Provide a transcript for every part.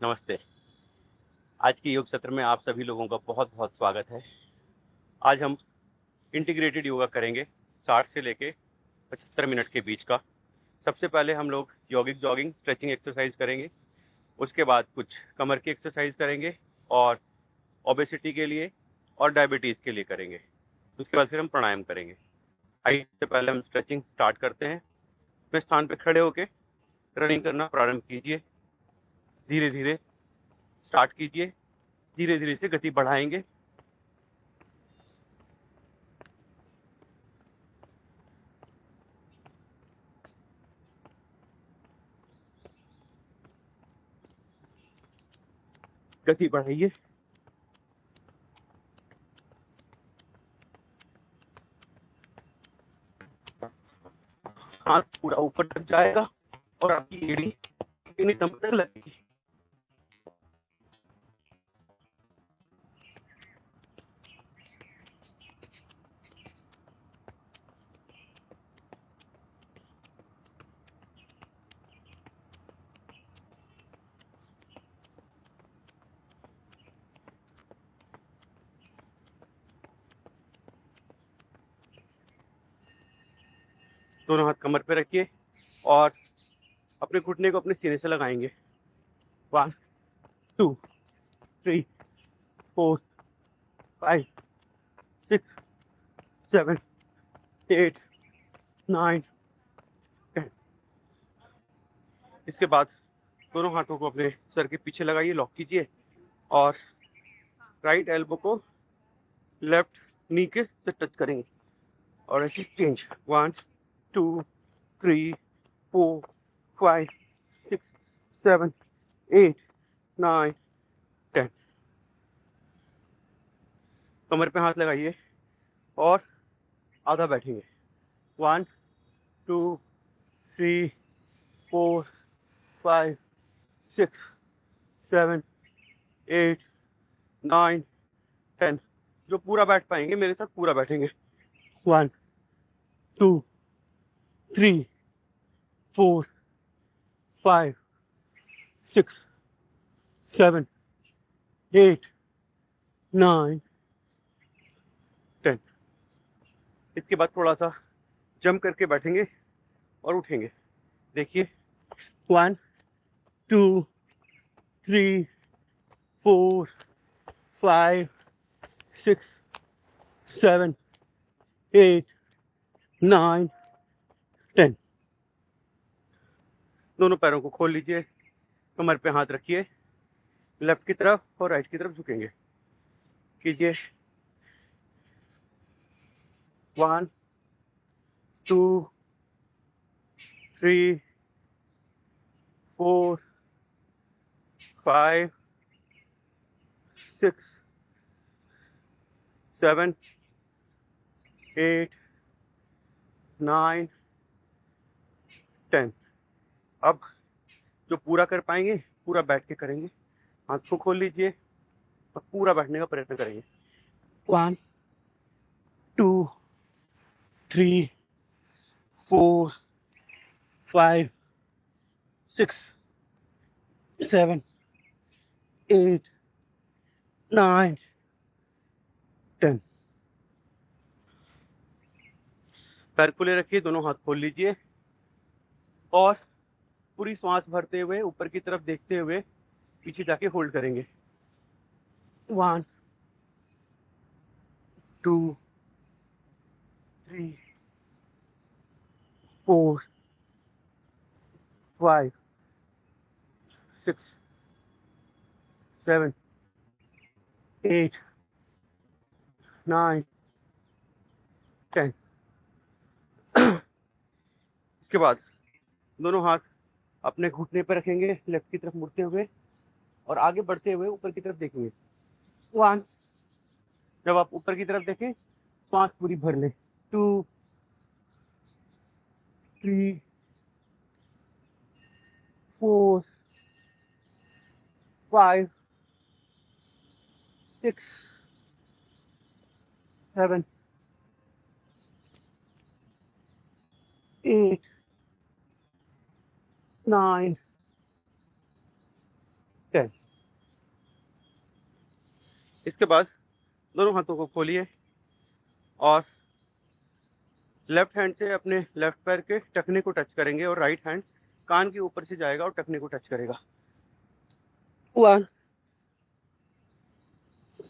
नमस्ते। आज के योग सत्र में आप सभी लोगों का बहुत बहुत स्वागत है। आज हम इंटीग्रेटेड योगा करेंगे 60 से लेके 75 मिनट के बीच का। सबसे पहले हम लोग यौगिक जॉगिंग स्ट्रेचिंग एक्सरसाइज करेंगे। उसके बाद कुछ कमर की एक्सरसाइज करेंगे और ओबेसिटी के लिए और डायबिटीज़ के लिए करेंगे। उसके बाद फिर हम प्राणायाम करेंगे। आइए सबसे पहले हम स्ट्रेचिंग स्टार्ट करते हैं। अपने स्थान पर खड़े होकर रनिंग करना प्रारंभ कीजिए। धीरे धीरे स्टार्ट कीजिए, धीरे धीरे से गति बढ़ाएंगे। गति बढ़ाइए। हाथ पूरा ऊपर तक जाएगा और आपकी एड़ी दम तक लगेगी। दोनों हाथ कमर पे रखिए और अपने घुटने को अपने सीने से लगाएंगे। 1 2 3 4 5 6 7 8 9 10। इसके बाद दोनों हाथों को अपने सर के पीछे लगाइए, लॉक कीजिए और राइट एल्बो को लेफ्ट नी के से टच करेंगे और ऐसे चेंज। 1 2 3 4 5 6 7 8 9 10। कमर पे हाथ लगाइए और आधा बैठेंगे। 1 2 3 4 5 6 7 8 9 10। जो पूरा बैठ पाएंगे मेरे साथ पूरा बैठेंगे। 1 2 3 4 5 6 7 8 9 10। इसके बाद थोड़ा सा जंप करके बैठेंगे और उठेंगे। देखिए 1 2 3 4 5 6 7 8 9 10। दोनों पैरों को खोल लीजिए, कमर पे हाथ रखिए, लेफ्ट की तरफ और राइट की तरफ झुकेंगे। कीजिए 1 2 3 4 5 6 7 8 9 10। अब जो पूरा कर पाएंगे पूरा बैठ के करेंगे। हाथ को खोल लीजिए और पूरा बैठने का प्रयत्न करेंगे। 1 2 3 4 5 6 7 8 9 10। पैर खुले रखिए, दोनों हाथ खोल लीजिए और पूरी सांस भरते हुए ऊपर की तरफ देखते हुए पीछे जाके होल्ड करेंगे। 1 2 3 4 5 6 7 8 9 10। इसके बाद दोनों हाथ अपने घुटने पर रखेंगे, लेफ्ट की तरफ मुड़ते हुए और आगे बढ़ते हुए ऊपर की तरफ देखेंगे। 1। जब आप ऊपर की तरफ देखें सांस पूरी भर लें। 2 3 4 5 6 7 8 9 10। इसके बाद दोनों हाथों को खोलिए और लेफ्ट हैंड से अपने लेफ्ट पैर के टखने को टच करेंगे और राइट हैंड कान के ऊपर से जाएगा और टखने को टच करेगा। 1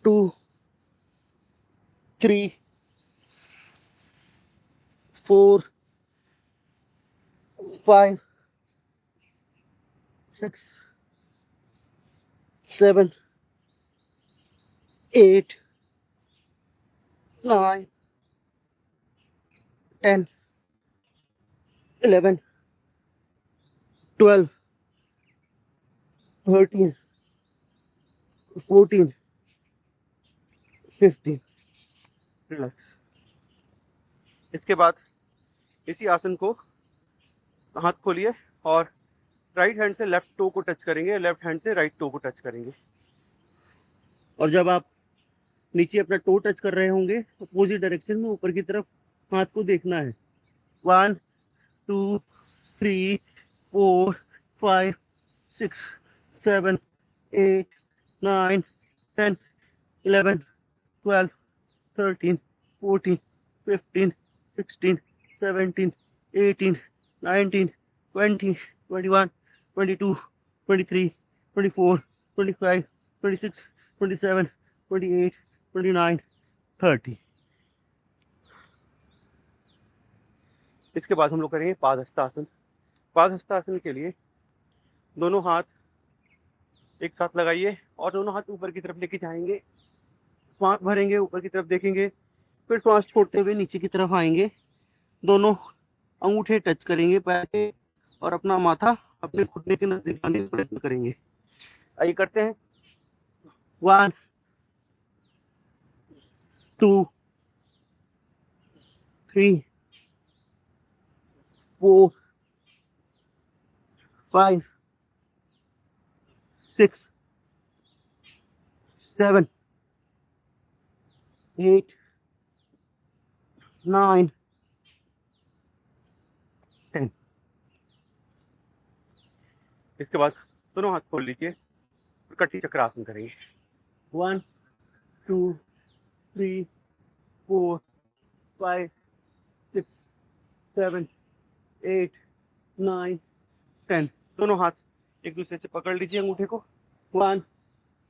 2 3 4 5 6 7 8 9 10 11 12 13 14 15। रिलैक्स। इसके बाद इसी आसन को हाथ खोलिए और राइट हैंड से लेफ्ट टो को टच करेंगे, लेफ्ट हैंड से राइट टो को टच करेंगे। और जब आप नीचे अपना टो टच कर रहे होंगे अपोजिट डायरेक्शन में ऊपर की तरफ हाथ को देखना है। 1 2 3 4 5 6 7 8 9 10 11 12 13 14 15 16 17 18 19 20 21 22 23 24 25 26 27 28 29 30। इसके बाद हम लोग करेंगे पादहस्तासन। पादहस्तासन के लिए दोनों हाथ एक साथ लगाइए और दोनों हाथ ऊपर की तरफ लेके जाएंगे, श्वास भरेंगे, ऊपर की तरफ देखेंगे, फिर श्वास छोड़ते हुए नीचे की तरफ आएंगे। दोनों अंगूठे टच करेंगे पैर के और अपना माथा अपने घुटने के नजदीक लाने का प्रयत्न करेंगे। आइए करते हैं। 1 2 3 4 5 6 7 8 9 10। इसके बाद दोनों हाथ खोल लीजिए और कटी चक्रासन करेंगे। 1 2 3 4 5 6 7 8 9 10। दोनों हाथ एक दूसरे से पकड़ लीजिए अंगूठे को। 1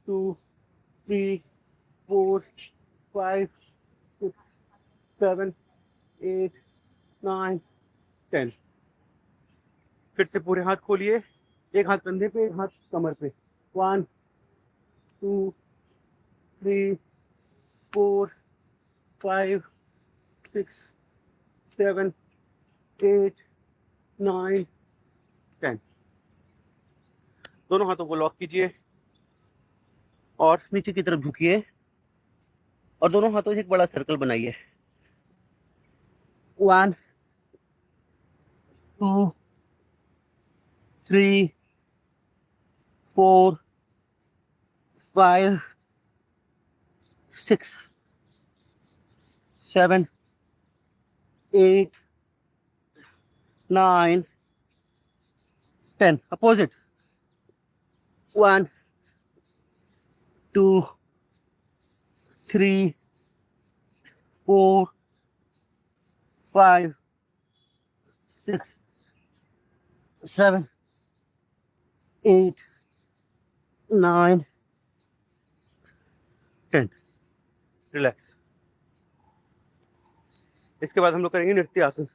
2 3 4 5 6 7 8 9 10। फिर से पूरे हाथ खोलिए, एक हाथ कंधे पे, एक हाथ कमर पे। 1 2 3 4 5 6 7 8 9 10। दोनों हाथों को लॉक कीजिए और नीचे की तरफ झुकिए और दोनों हाथों से एक बड़ा सर्कल बनाइए। 1 2 3 4 5 6 7 8 9 10। Opposite. 1 2 3 4 5 6 7 8 9 10। रिलैक्स। इसके बाद हम लोग करेंगे नृत्य आसन।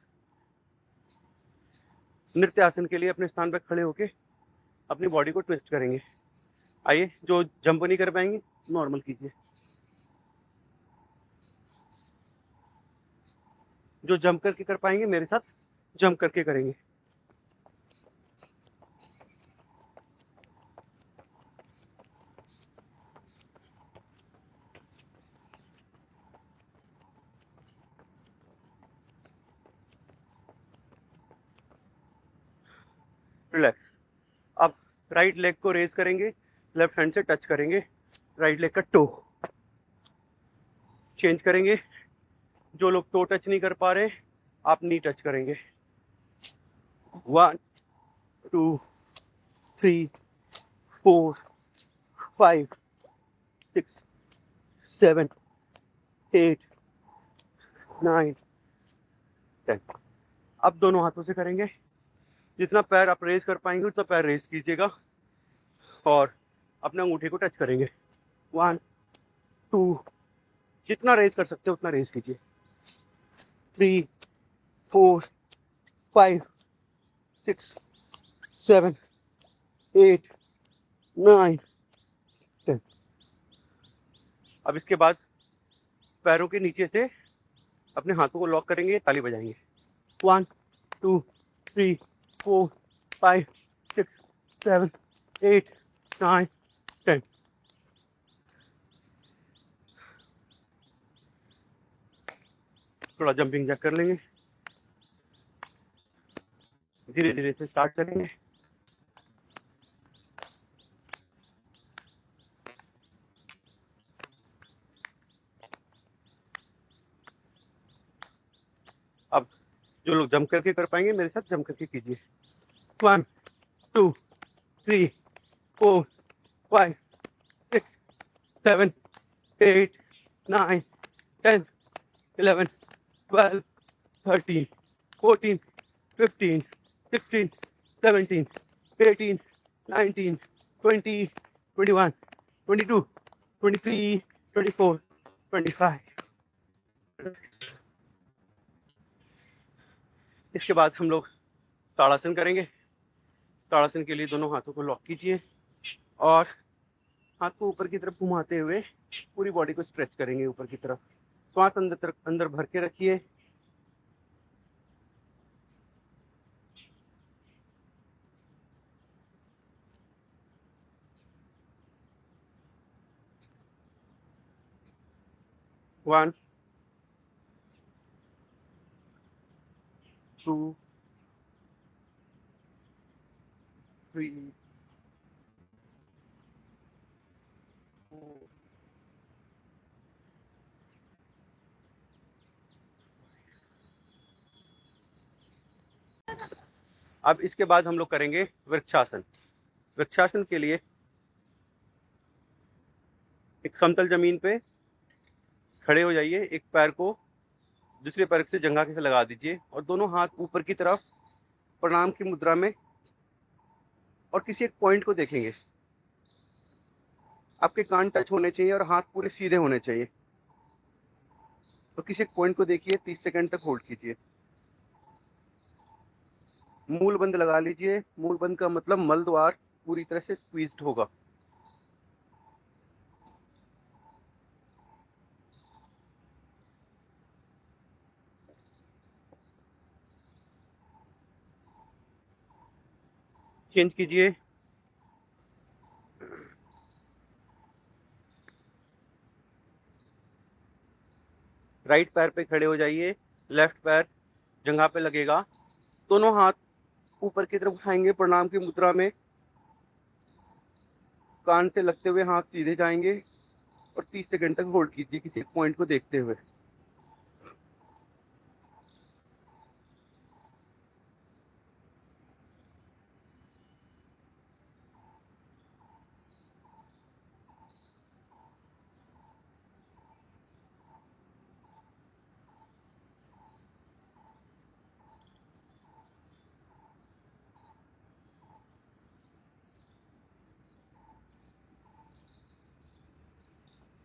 नृत्य आसन के लिए अपने स्थान पर खड़े होके अपनी बॉडी को ट्विस्ट करेंगे। आइए, जो जंप नहीं कर पाएंगे नॉर्मल कीजिए, जो जंप करके कर पाएंगे मेरे साथ जंप करके करेंगे। रिलैक्स। अब राइट लेग को रेज करेंगे, लेफ्ट हैंड से टच करेंगे राइट लेग का टो। चेंज करेंगे, जो लोग टो टच नहीं कर पा रहे आप नी टच करेंगे। 1 2 3 4 5 6 7 8 9 10। अब दोनों हाथों से करेंगे। जितना पैर आप रेज कर पाएंगे उतना पैर रेज कीजिएगा और अपने अंगूठे को टच करेंगे। 1 2, जितना रेज कर सकते हो उतना रेज कीजिए। 3 4 5 6 7 8 9 10। अब इसके बाद पैरों के नीचे से अपने हाथों को लॉक करेंगे, ताली बजाएंगे। 1 2 3 4 5 6 7 8 9 10। थोड़ा जंपिंग जैक कर लेंगे। धीरे धीरे से स्टार्ट करेंगे। अब जो लोग जंप करके कर पाएंगे मेरे साथ जंप करके कीजिए। 1 2 3 4 5 6 7 8 9 10 11 12 13 14 15 16 17 18 19 20 21 22 23 24 25। इसके बाद हम लोग ताड़ासन करेंगे। ताड़ासन के लिए दोनों हाथों को लॉक कीजिए और हाथ को ऊपर की तरफ घुमाते हुए पूरी बॉडी को स्ट्रेच करेंगे ऊपर की तरफ। श्वास अंदर भर के रखिए। One two three four. अब इसके बाद हम लोग करेंगे वृक्षासन। वृक्षासन के लिए एक समतल जमीन पे खड़े हो जाइए। एक पैर को दूसरे पैर से जंघा से लगा दीजिए और दोनों हाथ ऊपर की तरफ प्रणाम की मुद्रा में और किसी एक पॉइंट को देखेंगे। आपके कान टच होने चाहिए और हाथ पूरे सीधे होने चाहिए। तो किसी एक पॉइंट को देखिए, 30 सेकंड तक होल्ड कीजिए। मूल बंद लगा लीजिए। मूल बंद का मतलब मल द्वार पूरी तरह से स्क्वीज्ड होगा। चेंज कीजिए। राइट पैर पे खड़े हो जाइए। लेफ्ट पैर जंघा पे लगेगा। दोनों हाथ ऊपर की तरफ उठाएंगे प्रणाम की मुद्रा में। कान से लगते हुए हाथ सीधे जाएंगे और 30 सेकंड तक होल्ड कीजिए किसी एक पॉइंट को देखते हुए।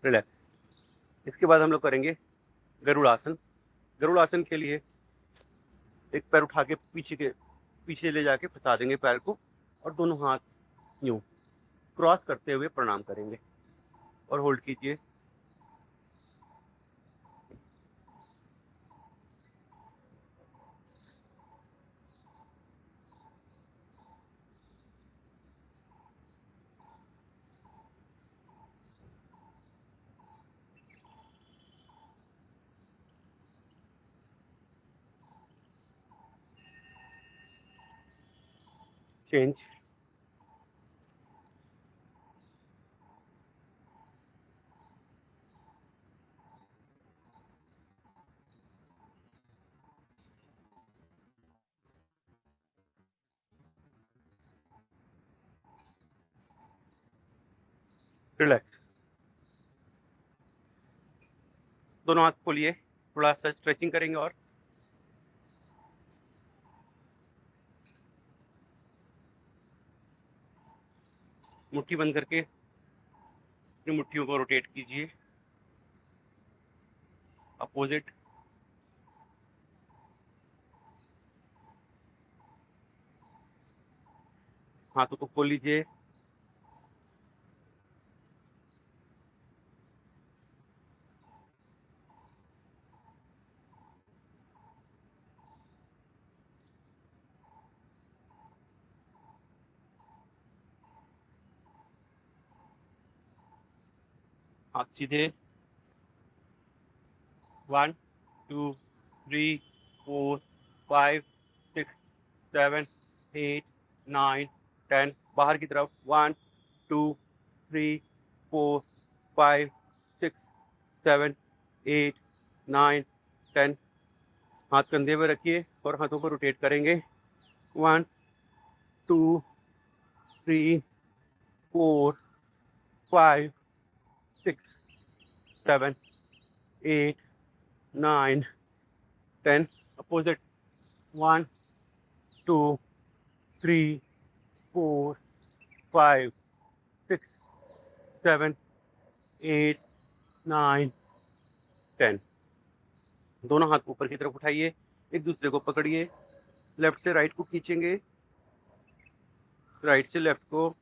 रिलैक्स। इसके बाद हम लोग करेंगे गरुड़ासन। गरुड़ासन के लिए एक पैर उठा के पीछे ले जाके फंसा देंगे पैर को और दोनों हाथ यूं क्रॉस करते हुए प्रणाम करेंगे और होल्ड कीजिए। चेंज। रिलैक्स। दोनों हाथ खोलिए, थोड़ा सा स्ट्रेचिंग करेंगे और मुट्ठी बंद करके अपनी मुट्ठियों को रोटेट कीजिए अपोजिट। हाथों को खोल लीजिए, हाथ सीधे। 1 2 3 4 5 6 7 8 9 10। बाहर की तरफ 1 2 3 4 5 6 7 8 9 10। हाथ कंधे पे रखिए और हाथों को रोटेट करेंगे। 1 2 3 4 5 6 7 8 9 10। अपोजिट। 1 2 3 4 5 6 7 8 9 10। दोनों हाथ ऊपर की तरफ उठाइए, एक दूसरे को पकड़िए, लेफ्ट से राइट को खींचेंगे, राइट से लेफ्ट को।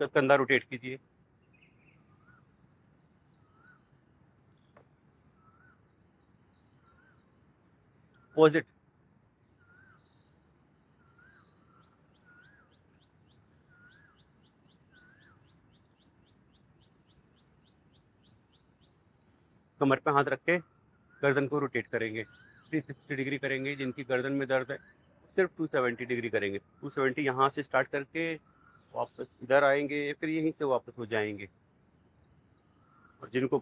तो कंधा रोटेट कीजिए। अपोजिट। कमर पे हाथ रख के गर्दन को रोटेट करेंगे, 360 डिग्री करेंगे। जिनकी गर्दन में दर्द है सिर्फ 270 डिग्री करेंगे। 270 यहाँ से स्टार्ट करके वापस इधर आएंगे, फिर यहीं से वापस हो जाएंगे। और जिनको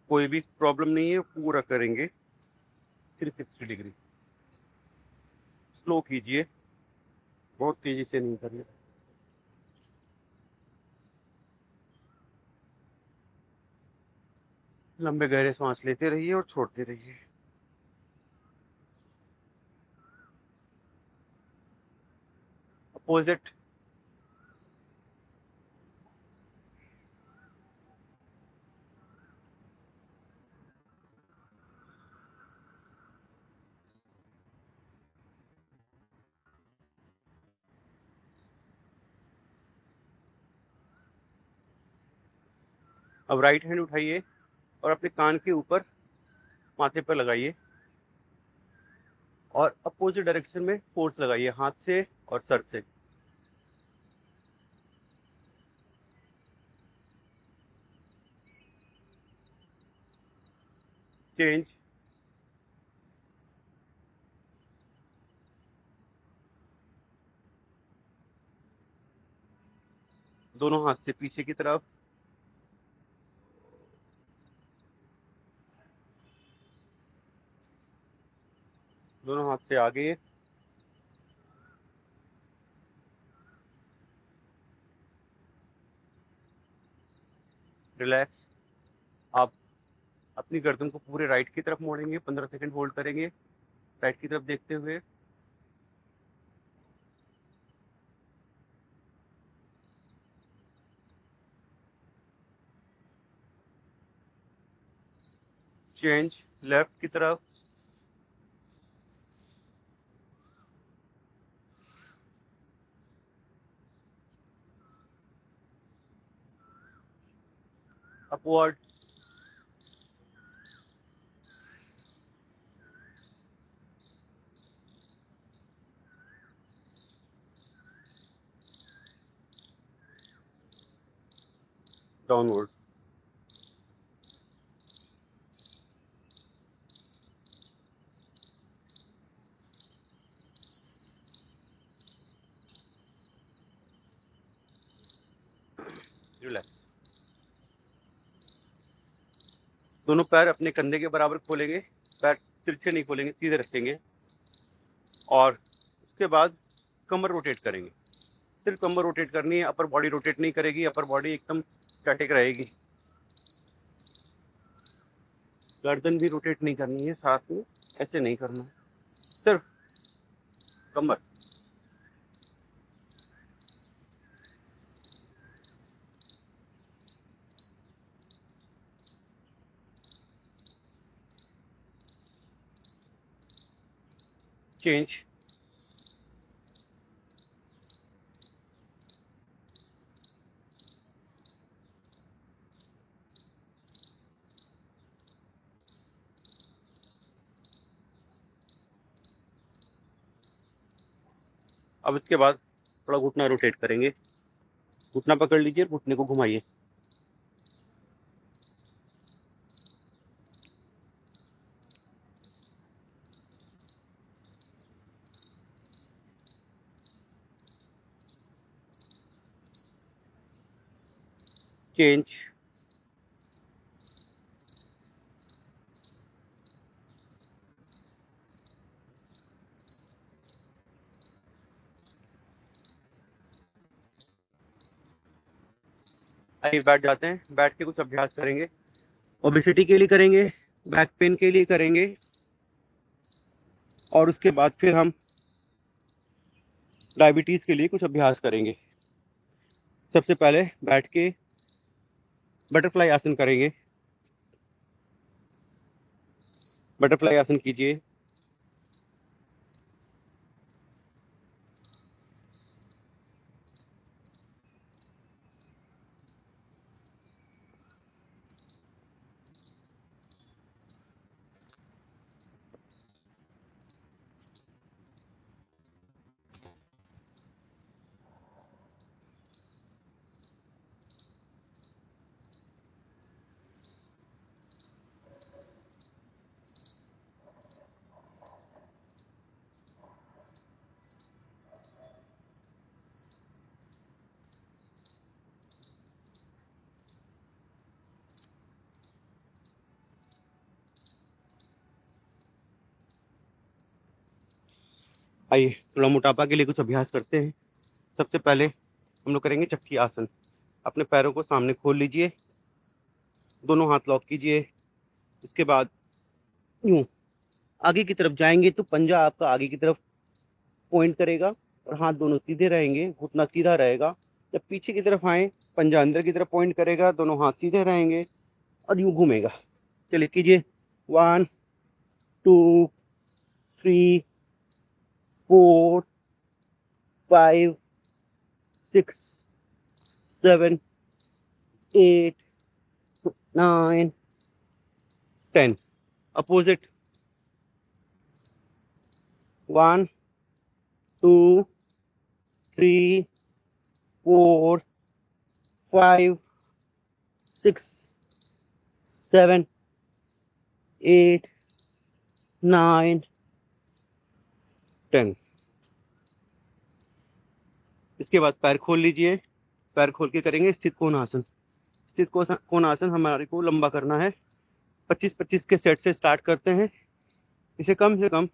कोई भी प्रॉब्लम नहीं है पूरा करेंगे 360 डिग्री। स्लो कीजिए, बहुत तेजी से नहीं करना। लंबे गहरे सांस लेते रहिए और छोड़ते रहिए। अपोजिट। अब राइट हैंड उठाइए और अपने कान के ऊपर माथे पर लगाइए और अपोजिट डायरेक्शन में फोर्स लगाइए हाथ से और सर से। चेंज। दोनों हाथ से पीछे की तरफ, दोनों हाथ से आगे। रिलैक्स। आप अपनी गर्दन को पूरे राइट की तरफ मोड़ेंगे, 15 सेकंड होल्ड करेंगे राइट की तरफ देखते हुए। चेंज लेफ्ट की तरफ। अपवर्ड। डाउनवर्ड। रिलैक्स। दोनों पैर अपने कंधे के बराबर खोलेंगे, पैर तिरछे नहीं खोलेंगे, सीधे रखेंगे और उसके बाद कमर रोटेट करेंगे। सिर्फ कमर रोटेट करनी है, अपर बॉडी रोटेट नहीं करेगी, अपर बॉडी एकदम स्टैटिक रहेगी। गर्दन भी रोटेट नहीं करनी है, साथ में ऐसे नहीं करना है, सिर्फ कमर। चेंज। अब इसके बाद थोड़ा घुटना रोटेट करेंगे, घुटना पकड़ लीजिए, घुटने को घुमाइए। चेंज। आइए बैठ जाते हैं, बैठ के कुछ अभ्यास करेंगे। ओबेसिटी के लिए करेंगे, बैक पेन के लिए करेंगे और उसके बाद फिर हम डायबिटीज के लिए कुछ अभ्यास करेंगे। सबसे पहले बैठ के बटरफ्लाई आसन करेंगे। बटरफ्लाई आसन कीजिए। आइए थोड़ा मोटापा के लिए कुछ अभ्यास करते हैं। सबसे पहले हम लोग करेंगे चक्की आसन। अपने पैरों को सामने खोल लीजिए, दोनों हाथ लॉक कीजिए। इसके बाद यूं आगे की तरफ जाएंगे तो पंजा आपका आगे की तरफ पॉइंट करेगा और हाथ दोनों सीधे रहेंगे, घुटना सीधा रहेगा। जब पीछे की तरफ आए, पंजा अंदर की तरफ पॉइंट करेगा, दोनों हाथ सीधे रहेंगे और यूं घूमेगा। चलिए कीजिए। 1 2 3 4 5 6 7 8 9 10। अपोजिट। 1 2 3 4 5 6 7 8 9 10। इसके बाद पैर खोल लीजिए, पैर खोल के करेंगे स्थित कोणासन। स्थित कोणासन हमारे को लंबा करना है। 25-25 के सेट से स्टार्ट करते हैं। इसे कम से कम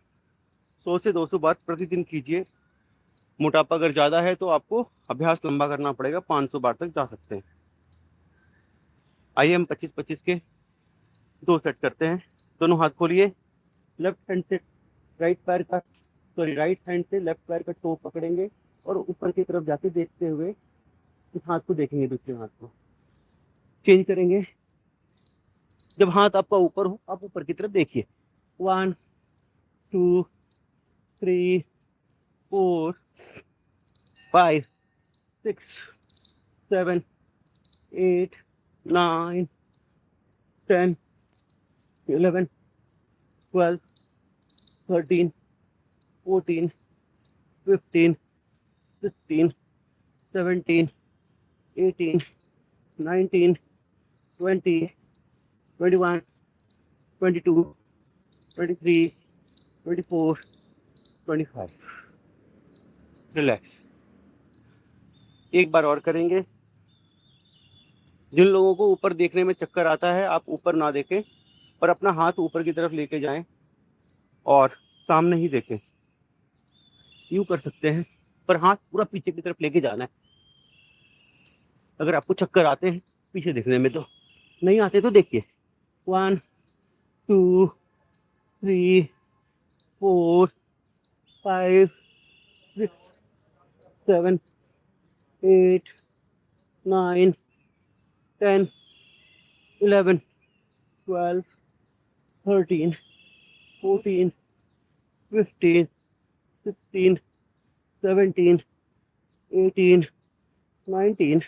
100 से 200 बार प्रतिदिन कीजिए। मोटापा अगर ज़्यादा है तो आपको अभ्यास लंबा करना पड़ेगा, 500 बार तक जा सकते हैं। आइए हम 25-25 के 2 सेट करते हैं। दोनों हाथ खोलिए, लेफ्ट हैंड से राइट हैंड से लेफ्ट पैर का टो पकड़ेंगे और ऊपर की तरफ जाके देखते हुए इस हाथ को देखेंगे, दूसरे हाथ को चेंज करेंगे। जब हाथ आपका ऊपर हो, आप ऊपर की तरफ देखिए। 1 2 3 4 5 6 7 8 9 10 11 12 13 14 15 16 17 18 19 20 21 22 23 24 25। रिलैक्स। एक बार और करेंगे। जिन लोगों को ऊपर देखने में चक्कर आता है, आप ऊपर ना देखें पर अपना हाथ ऊपर की तरफ लेके जाएं और सामने ही देखें। यूं कर सकते हैं पर हाथ पूरा पीछे की तरफ लेके जाना है। अगर आपको चक्कर आते हैं पीछे देखने में तो, नहीं आते तो देखिए। 1 2 3 4 5 6 7 8 9 10 11 12 13 14 15 16 17 18 19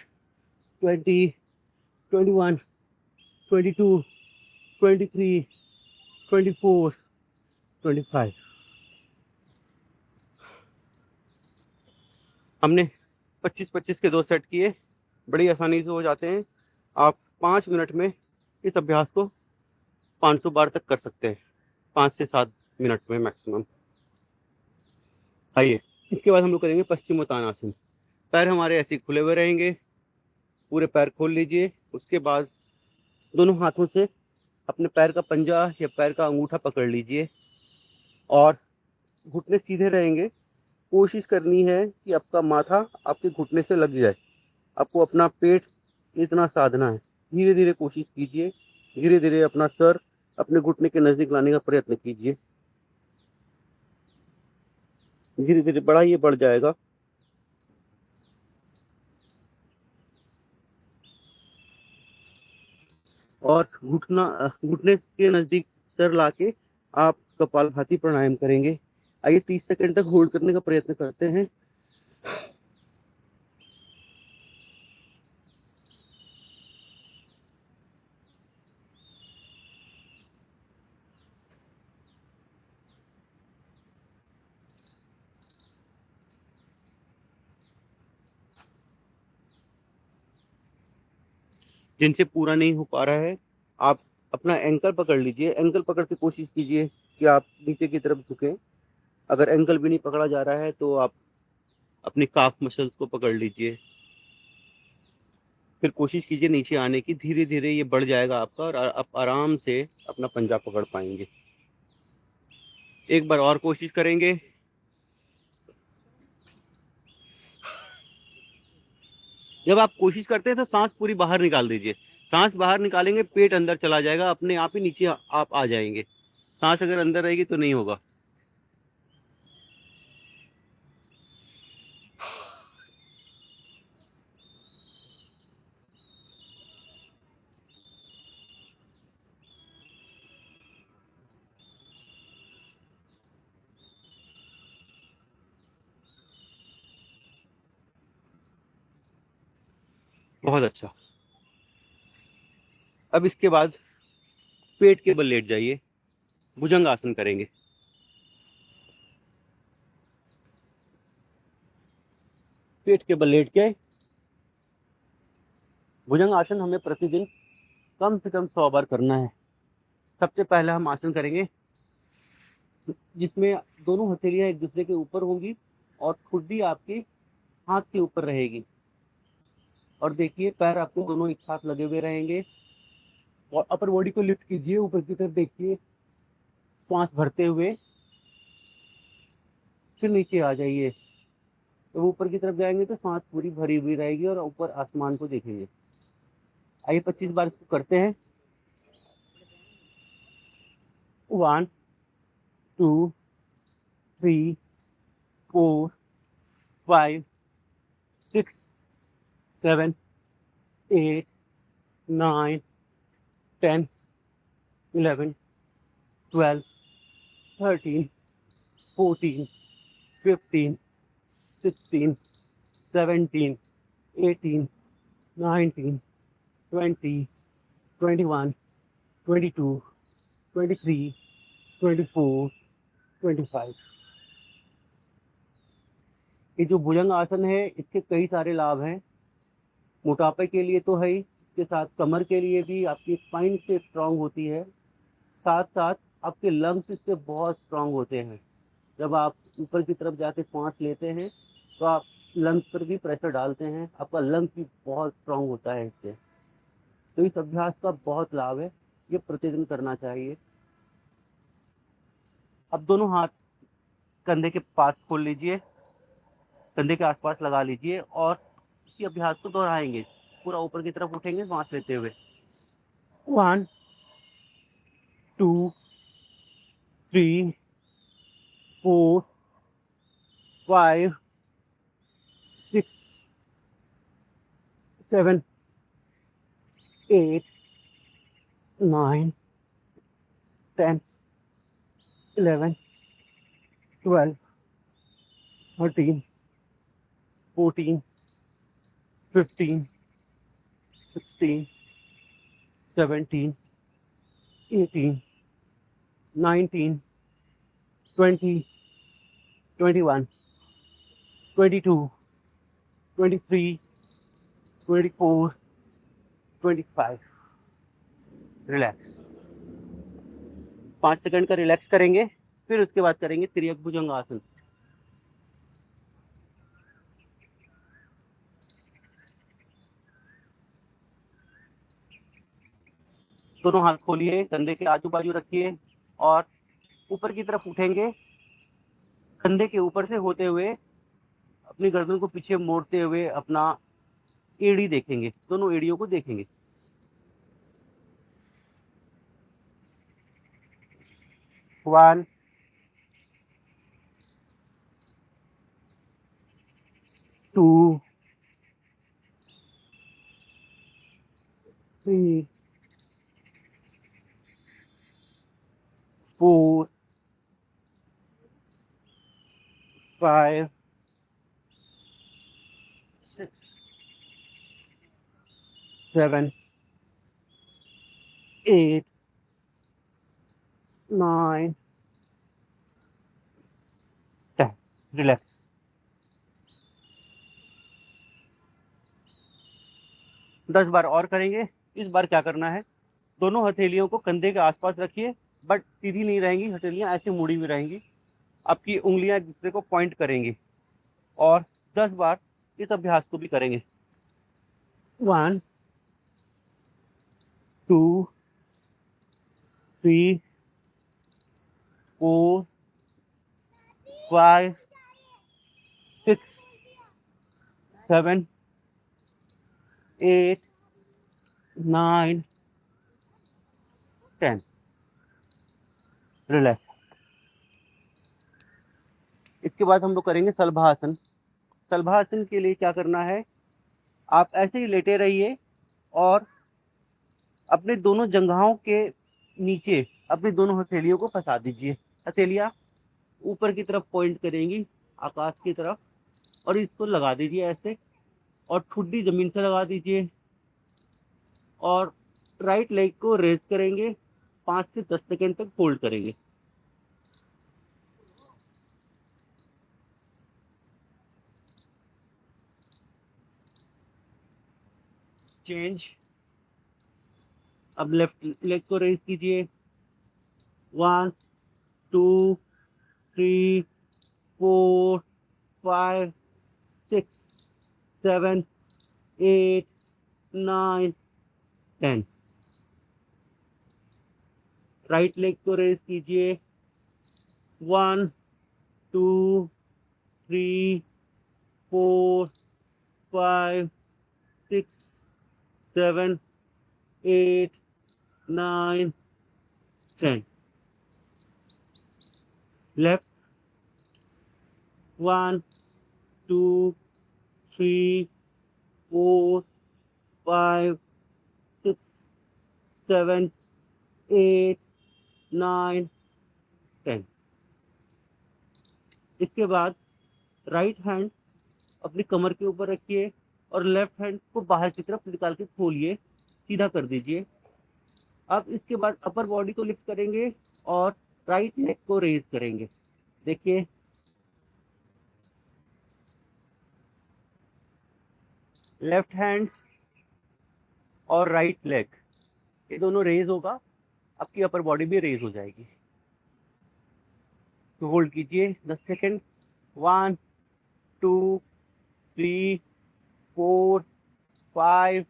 20 21 22 23 24 25। हमने 25-25 के 2 सेट किए, बड़ी आसानी से हो जाते हैं। आप 5 मिनट में इस अभ्यास को 500 बार तक कर सकते हैं, 5 से 7 मिनट में मैक्सिमम। आइए, इसके बाद हम लोग करेंगे पश्चिमोत्तानासन। पैर हमारे ऐसे खुले हुए रहेंगे, पूरे पैर खोल लीजिए। उसके बाद दोनों हाथों से अपने पैर का पंजा या पैर का अंगूठा पकड़ लीजिए और घुटने सीधे रहेंगे। कोशिश करनी है कि आपका माथा आपके घुटने से लग जाए। आपको अपना पेट इतना साधना है। धीरे धीरे कोशिश कीजिए, धीरे धीरे अपना सर अपने घुटने के नजदीक लाने का प्रयत्न कीजिए। धीरे धीरे बढ़ाइए, बढ़ जाएगा। और घुटने के नजदीक सर लाके आप कपालभाति प्राणायाम करेंगे। आइए 30 सेकंड तक होल्ड करने का प्रयत्न करते हैं। जिनसे पूरा नहीं हो पा रहा है, आप अपना एंकल पकड़ लीजिए। एंकल पकड़ के कोशिश कीजिए कि आप नीचे की तरफ झुकें। अगर एंकल भी नहीं पकड़ा जा रहा है तो आप अपनी काफ मसल्स को पकड़ लीजिए। फिर कोशिश कीजिए नीचे आने की। धीरे धीरे ये बढ़ जाएगा आपका और आप आराम से अपना पंजा पकड़ पाएंगे। एक बार और कोशिश करेंगे। जब आप कोशिश करते हैं तो सांस पूरी बाहर निकाल दीजिए। सांस बाहर निकालेंगे, पेट अंदर चला जाएगा, अपने आप ही नीचे आप आ जाएंगे। सांस अगर अंदर रहेगी तो नहीं होगा। बहुत अच्छा। अब इसके बाद पेट के बल लेट जाइए, भुजंग आसन करेंगे। पेट के बल लेट के भुजंग आसन हमें प्रतिदिन कम से कम 100 बार करना है। सबसे पहले हम आसन करेंगे जिसमें दोनों हथेलियां एक दूसरे के ऊपर होंगी और खुड्डी आपके हाथ के ऊपर रहेगी। और देखिए पैर आपके दोनों एक साथ लगे हुए रहेंगे और अपर बॉडी को लिफ्ट कीजिए, ऊपर की तरफ देखिए, सांस भरते हुए फिर नीचे आ जाइए। तो ऊपर की तरफ जाएंगे तो सांस पूरी भरी हुई रहेगी और ऊपर आसमान को देखेंगे। आइए 25 बार इसको करते हैं। 1 2 3 4 5 6 7 8 9 10 11 12 13 14 15 16 17 18 19 20 21 22 23 24 25। ये जो भुजंग आसन है इसके कई सारे लाभ हैं। मोटापे के लिए तो है ही, इसके साथ कमर के लिए भी आपकी स्पाइन से स्ट्रांग होती है। साथ साथ आपके लंग्स इससे बहुत स्ट्रांग होते हैं। जब आप ऊपर की तरफ जाके सांस लेते हैं तो आप लंग्स पर भी प्रेशर डालते हैं, आपका लंग्स भी बहुत स्ट्रांग होता है इससे। तो इस अभ्यास का बहुत लाभ है, ये प्रतिदिन करना चाहिए। अब दोनों हाथ कंधे के पास खोल लीजिए, कंधे के आसपास लगा लीजिए और इसी अभ्यास को दोहराएंगे। पूरा ऊपर की तरफ उठेंगे सांस लेते हुए। 1 2 3 4 5 6 7 8 9 10 11 12 13 14 15 16 17 18 19 20 21 22 23 24 25। रिलैक्स। 5 सेकंड का रिलैक्स करेंगे, फिर उसके बाद करेंगे तिर्यक भुजंगासन। दोनों हाथ खोलिए, कंधे के आजू बाजू रखिए और ऊपर की तरफ उठेंगे। कंधे के ऊपर से होते हुए अपनी गर्दन को पीछे मोड़ते हुए अपना एड़ी देखेंगे, दोनों एड़ियों को देखेंगे। 1 2 3 4 5 6 7 8 9 10। रिलैक्स। दस बार और करेंगे। इस बार क्या करना है, दोनों हथेलियों को कंधे के आसपास रखिए, बट सीधी नहीं रहेंगी, हथेलियां ऐसे मुड़ी हुई रहेंगी। आपकी उंगलियां एक दूसरे को पॉइंट करेंगी और 10 बार इस अभ्यास को भी करेंगे। 1 2 3 4 5 6 7 8 9 10। रिलैक्स। इसके बाद हम लोग करेंगे सलभासन। सलभासन के लिए क्या करना है, आप ऐसे ही लेटे रहिए और अपने दोनों जंघाओं के नीचे अपनी दोनों हथेलियों को फंसा दीजिए। हथेलियां ऊपर की तरफ पॉइंट करेंगी, आकाश की तरफ, और इसको लगा दीजिए ऐसे, और ठुड्डी जमीन से लगा दीजिए और राइट लेग को रेज करेंगे। 5 से 10 सेकेंड तक होल्ड करेंगे। चेंज। अब लेफ्ट लेग को रेज कीजिए। 1 2 3 4 5 6 7 8 9 10। राइट लेग को रेज कीजिए। 1 2 3 4 5 6 7 8 9 10। लेफ्ट। 1 2 3 4 5 6 7 8 9 10। इसके बाद राइट हैंड अपनी कमर के ऊपर रखिए और लेफ्ट हैंड को बाहर की तरफ निकाल के खोलिए, सीधा कर दीजिए। अब इसके बाद अपर बॉडी को लिफ्ट करेंगे और राइट नेक को रेज करेंगे। देखिए, लेफ्ट हैंड और राइट लेग ये दोनों रेज होगा, आपकी अपर बॉडी भी रेज हो जाएगी। तो होल्ड कीजिए 10 सेकेंड। 1 2 3 4 5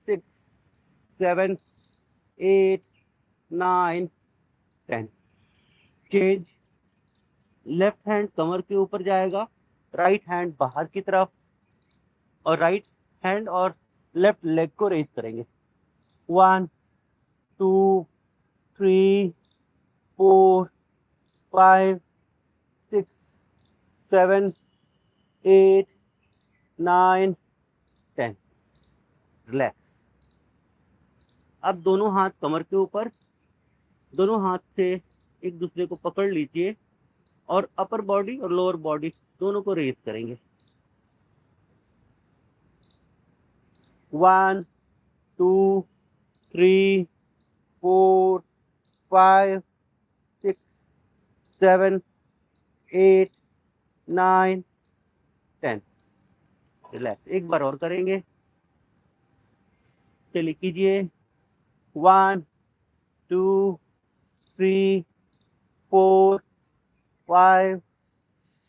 6 7, 8, 9, 10। चेंज। लेफ्ट हैंड कमर के ऊपर जाएगा, राइट हैंड बाहर की तरफ, और राइट हैंड और लेफ्ट लेग को रेज करेंगे। 1, 2, 3, 4, 5, 6, 7, 8, 9, 10। रिलैक्स। अब दोनों हाथ कमर के ऊपर, दोनों हाथ से एक दूसरे को पकड़ लीजिए और अपर बॉडी और लोअर बॉडी दोनों को रेज करेंगे। 1, 2, 3, 4, 5, 6, 7, 8, 9, 10। रिलैक्स। एक बार और करेंगे, चलिए कीजिए। 1, 2, 3, 4, 5,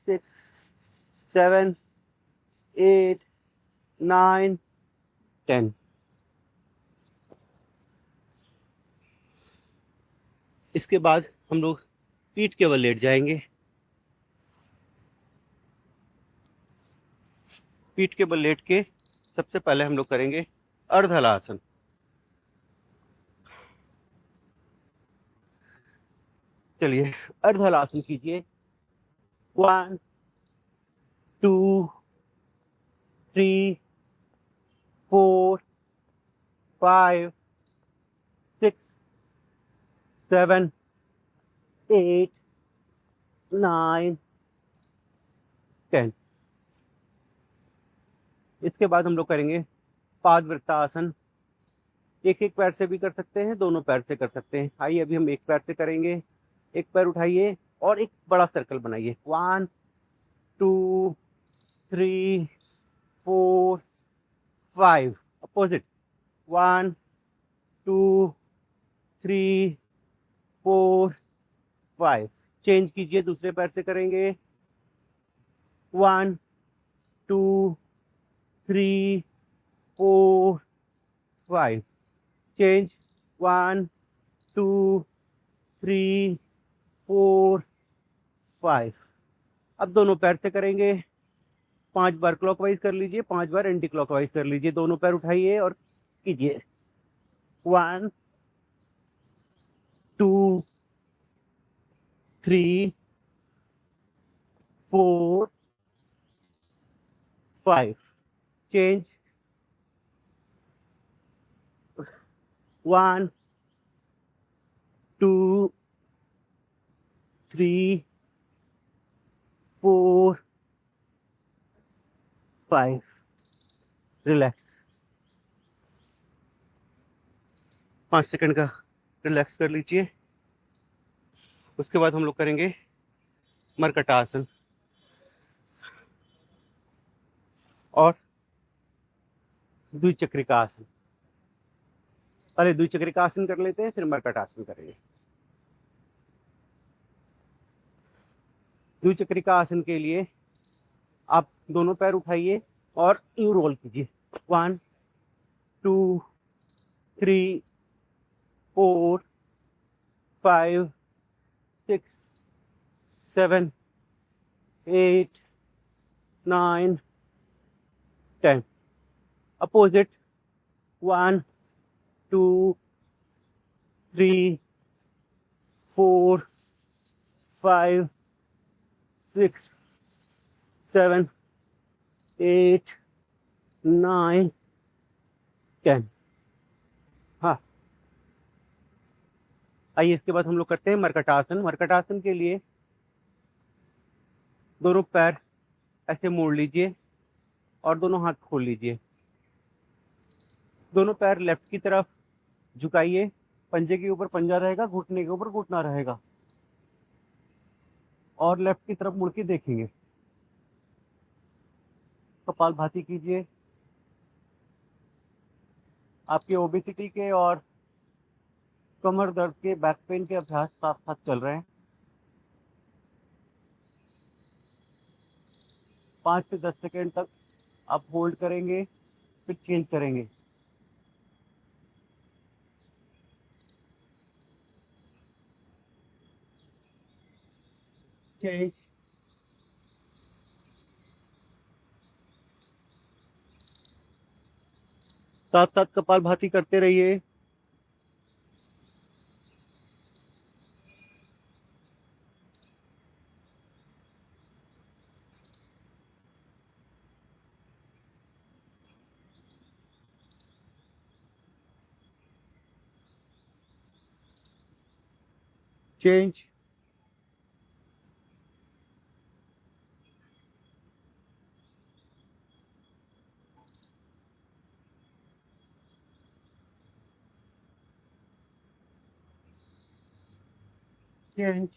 6, 7, 8, 9, 10। इसके बाद हम लोग पीठ के बल लेट जाएंगे। पीठ के बल लेट के सबसे पहले हम लोग करेंगे अर्धहलासन। चलिए अर्धहलासन कीजिए। 1, 2, 3, 4, 5, 6, 7, 8, 9, 10। इसके बाद हम लोग करेंगे पादवृत्तासन। एक एक पैर से भी कर सकते हैं, दोनों पैर से कर सकते हैं। आइए अभी हम एक पैर से करेंगे। एक पैर उठाइए और एक बड़ा सर्कल बनाइए। 1, 2, 3, 4, 5। अपोजिट। 1, 2, 3, 4, 5। चेंज कीजिए, दूसरे पैर से करेंगे। 1, 2, 3, 4, 5। चेंज। 1, 2, 3, 4, 5। अब दोनों पैर से करेंगे। 5 बार क्लॉकवाइज कर लीजिए, 5 बार एंटी क्लॉकवाइज कर लीजिए। दोनों पैर उठाइए और कीजिए। 1, 2, 3, 4, 5। चेंज। 1, 2, 3, 4, 5। रिलैक्स। 5 सेकंड का रिलैक्स कर लीजिए। उसके बाद हम लोग करेंगे मरकटासन और द्विचक्रिका आसन। पहले द्विचक्रिका आसन कर लेते हैं, फिर मरकटासन करेंगे। द्विचक्रिका आसन के लिए आप दोनों पैर उठाइए और यूं रोल कीजिए। 1, 2, 3, 4, 5, 6, 7, 8, 9, 10। अपोजिट। 1, 2, 3, 4, 5, 6, 7, 8, 9, 10। हाँ, आइए इसके बाद हम लोग करते हैं मरकटासन। मरकटासन के लिए दोनों पैर ऐसे मोड़ लीजिए और दोनों हाथ खोल लीजिए। दोनों पैर लेफ्ट की तरफ झुकाइए। पंजे के ऊपर पंजा रहेगा, घुटने के ऊपर घुटना रहेगा, और लेफ्ट की तरफ मुड़ के देखेंगे। कपालभाति कीजिए। आपके ओबेसिटी के और कमर दर्द के, बैक पेन के अभ्यास साथ साथ चल रहे हैं। 5 से 10 सेकेंड तक आप होल्ड करेंगे, फिर चेंज करेंगे। चेंज। साथ साथ कपालभाति करते रहिए। चेंज। चेंज।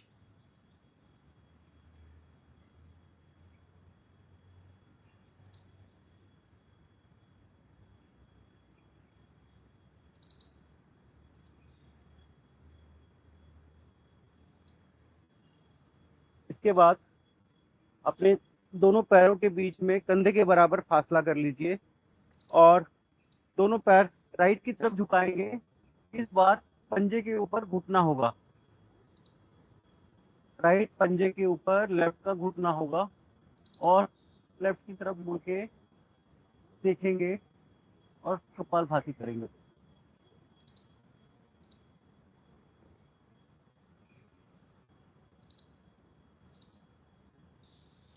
इसके बाद अपने दोनों पैरों के बीच में कंधे के बराबर फासला कर लीजिए और दोनों पैर राइट की तरफ झुकाएंगे। इस बार पंजे के ऊपर घुटना होगा। राइट पंजे के ऊपर लेफ्ट का घुटना होगा और लेफ्ट की तरफ मुड़ के देखेंगे और कपालभाति करेंगे।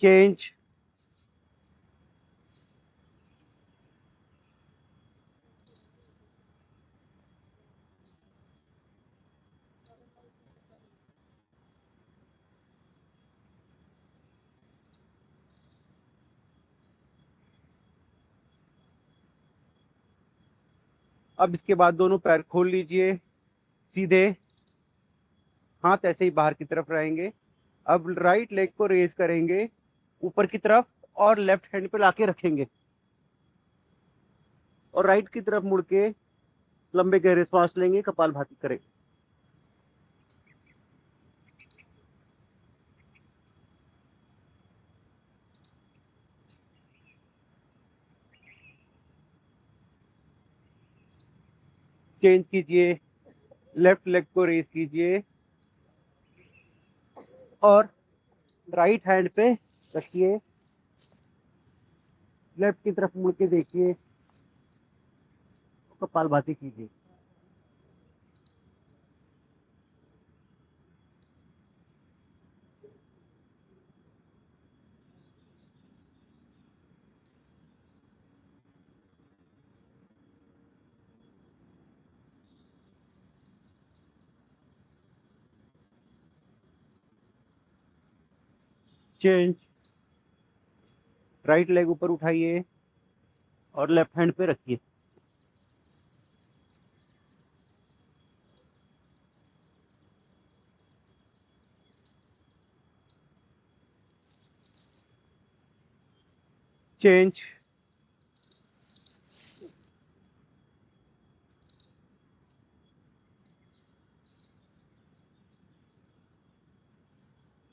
चेंज। अब इसके बाद दोनों पैर खोल लीजिए सीधे, हाथ ऐसे ही बाहर की तरफ रहेंगे। अब राइट लेग को रेज करेंगे ऊपर की तरफ और लेफ्ट हैंड पे लाके रखेंगे और राइट की तरफ मुड़ के लंबे गहरे सांस लेंगे, कपालभाति करें। चेंज कीजिए, लेफ्ट लेग को रेज कीजिए और राइट हैंड पे रखिए, लेफ्ट की तरफ मुड़ के देखिए, कपालभाति कीजिए। चेंज। राइट लेग ऊपर उठाइए और लेफ्ट हैंड पे रखिए। चेंज।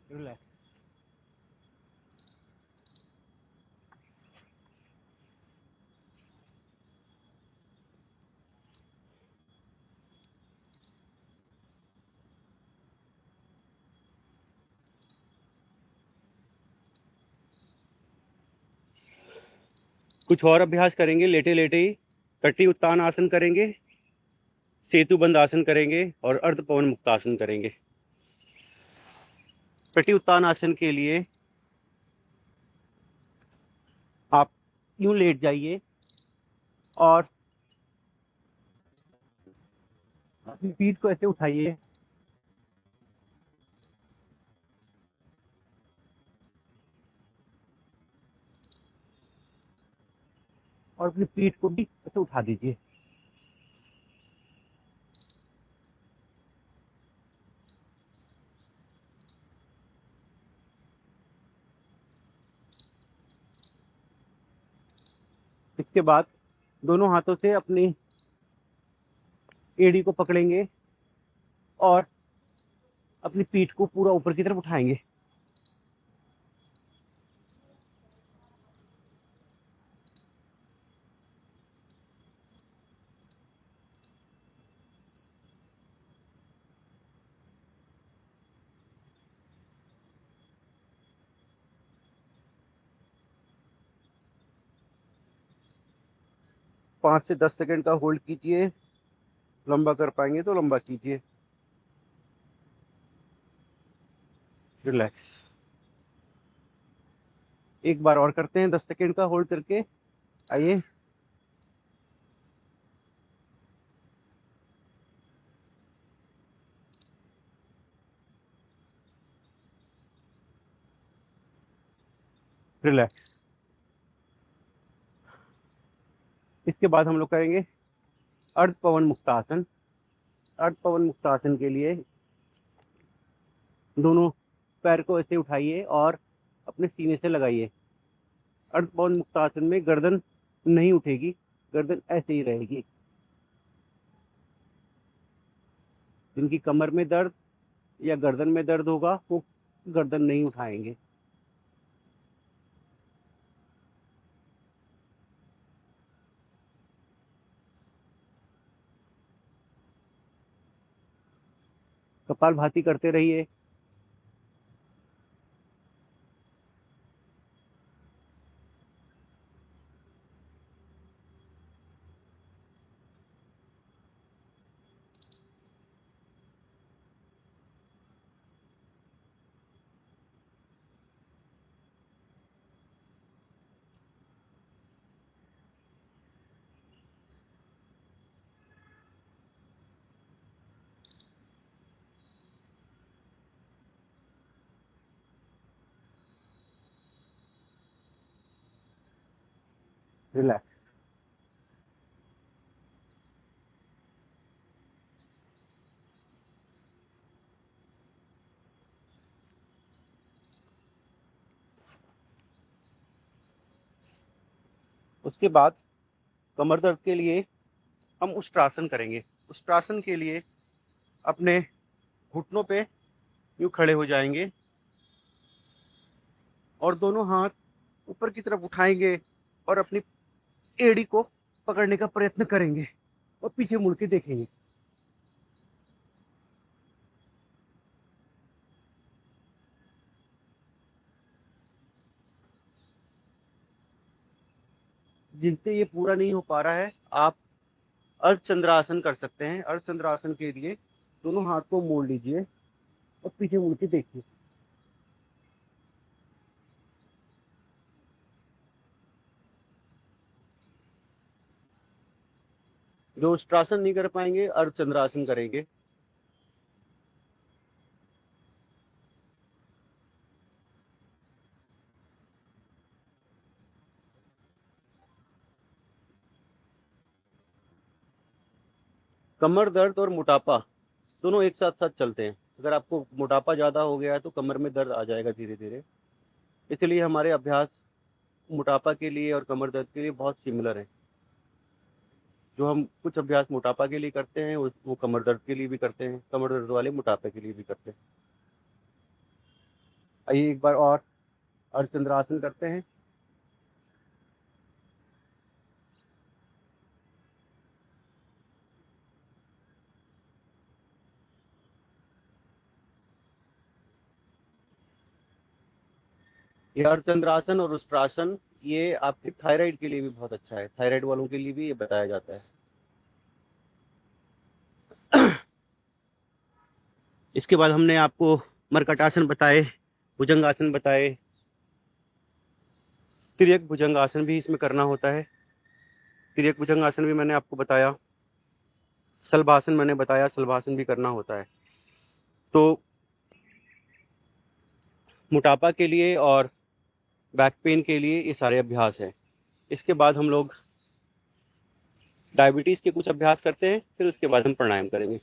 रिलैक्स। कुछ और अभ्यास करेंगे लेटे लेटे ही। कटी उत्तान आसन करेंगे, सेतु बंद आसन करेंगे और अर्ध पवन मुक्त आसन करेंगे। कटी उत्तान आसन के लिए आप यूं लेट जाइए और अपनी पीठ को ऐसे उठाइए और अपनी पीठ को भी ऐसे उठा दीजिए। इसके बाद दोनों हाथों से अपनी एड़ी को पकड़ेंगे और अपनी पीठ को पूरा ऊपर की तरफ उठाएंगे। 5 से 10 सेकंड का होल्ड कीजिए, लंबा कर पाएंगे तो लंबा कीजिए। रिलैक्स। एक बार और करते हैं 10 सेकंड का होल्ड करके। आइए, रिलैक्स। इसके बाद हम लोग करेंगे अर्ध पवन मुक्तासन। अर्ध पवन मुक्तासन के लिए दोनों पैर को ऐसे उठाइए और अपने सीने से लगाइए। अर्ध पवन मुक्तासन में गर्दन नहीं उठेगी, गर्दन ऐसे ही रहेगी। जिनकी कमर में दर्द या गर्दन में दर्द होगा वो गर्दन नहीं उठाएंगे। कपालभाति करते रहिए। रिलैक्स। उसके बाद कमर दर्द के लिए हम उष्ट्रासन करेंगे। उष्ट्रासन के लिए अपने घुटनों पे यूं खड़े हो जाएंगे और दोनों हाथ ऊपर की तरफ उठाएंगे और अपनी एड़ी को पकड़ने का प्रयत्न करेंगे और पीछे मुड़ के देखेंगे। जिनसे ये पूरा नहीं हो पा रहा है, आप अर्धचंद्रासन कर सकते हैं। अर्धचंद्रासन के लिए दोनों हाथ को मोड़ लीजिए और पीछे मुड़ के देखिए। जो उष्ट्रासन नहीं कर पाएंगे, अर्धचंद्रासन करेंगे। कमर दर्द और मोटापा दोनों एक साथ साथ चलते हैं। अगर आपको मोटापा ज़्यादा हो गया है तो कमर में दर्द आ जाएगा धीरे धीरे। इसलिए हमारे अभ्यास मोटापा के लिए और कमर दर्द के लिए बहुत सिमिलर है। जो हम कुछ अभ्यास मोटापा के लिए करते हैं वो कमर दर्द के लिए भी करते हैं, कमर दर्द वाले मोटापे के लिए भी करते हैं। आइए एक बार और अर्धचंद्रासन करते हैं। ये अर्धचंद्रासन और उष्ट्रासन ये आपके थायराइड के लिए भी बहुत अच्छा है। थायराइड वालों के लिए भी ये बताया जाता है। इसके बाद हमने आपको मरकटासन बताए, भुजंगासन बताए, तिर्यक भुजंगासन भी इसमें करना होता है। तिर्यक भुजंगासन भी मैंने आपको बताया। शलभासन मैंने बताया, शलभासन भी करना होता है। तो मोटापा के लिए और बैक पेन के लिए ये सारे अभ्यास हैं। इसके बाद हम लोग डायबिटीज़ के कुछ अभ्यास करते हैं, फिर उसके बाद हम प्राणायाम करेंगे।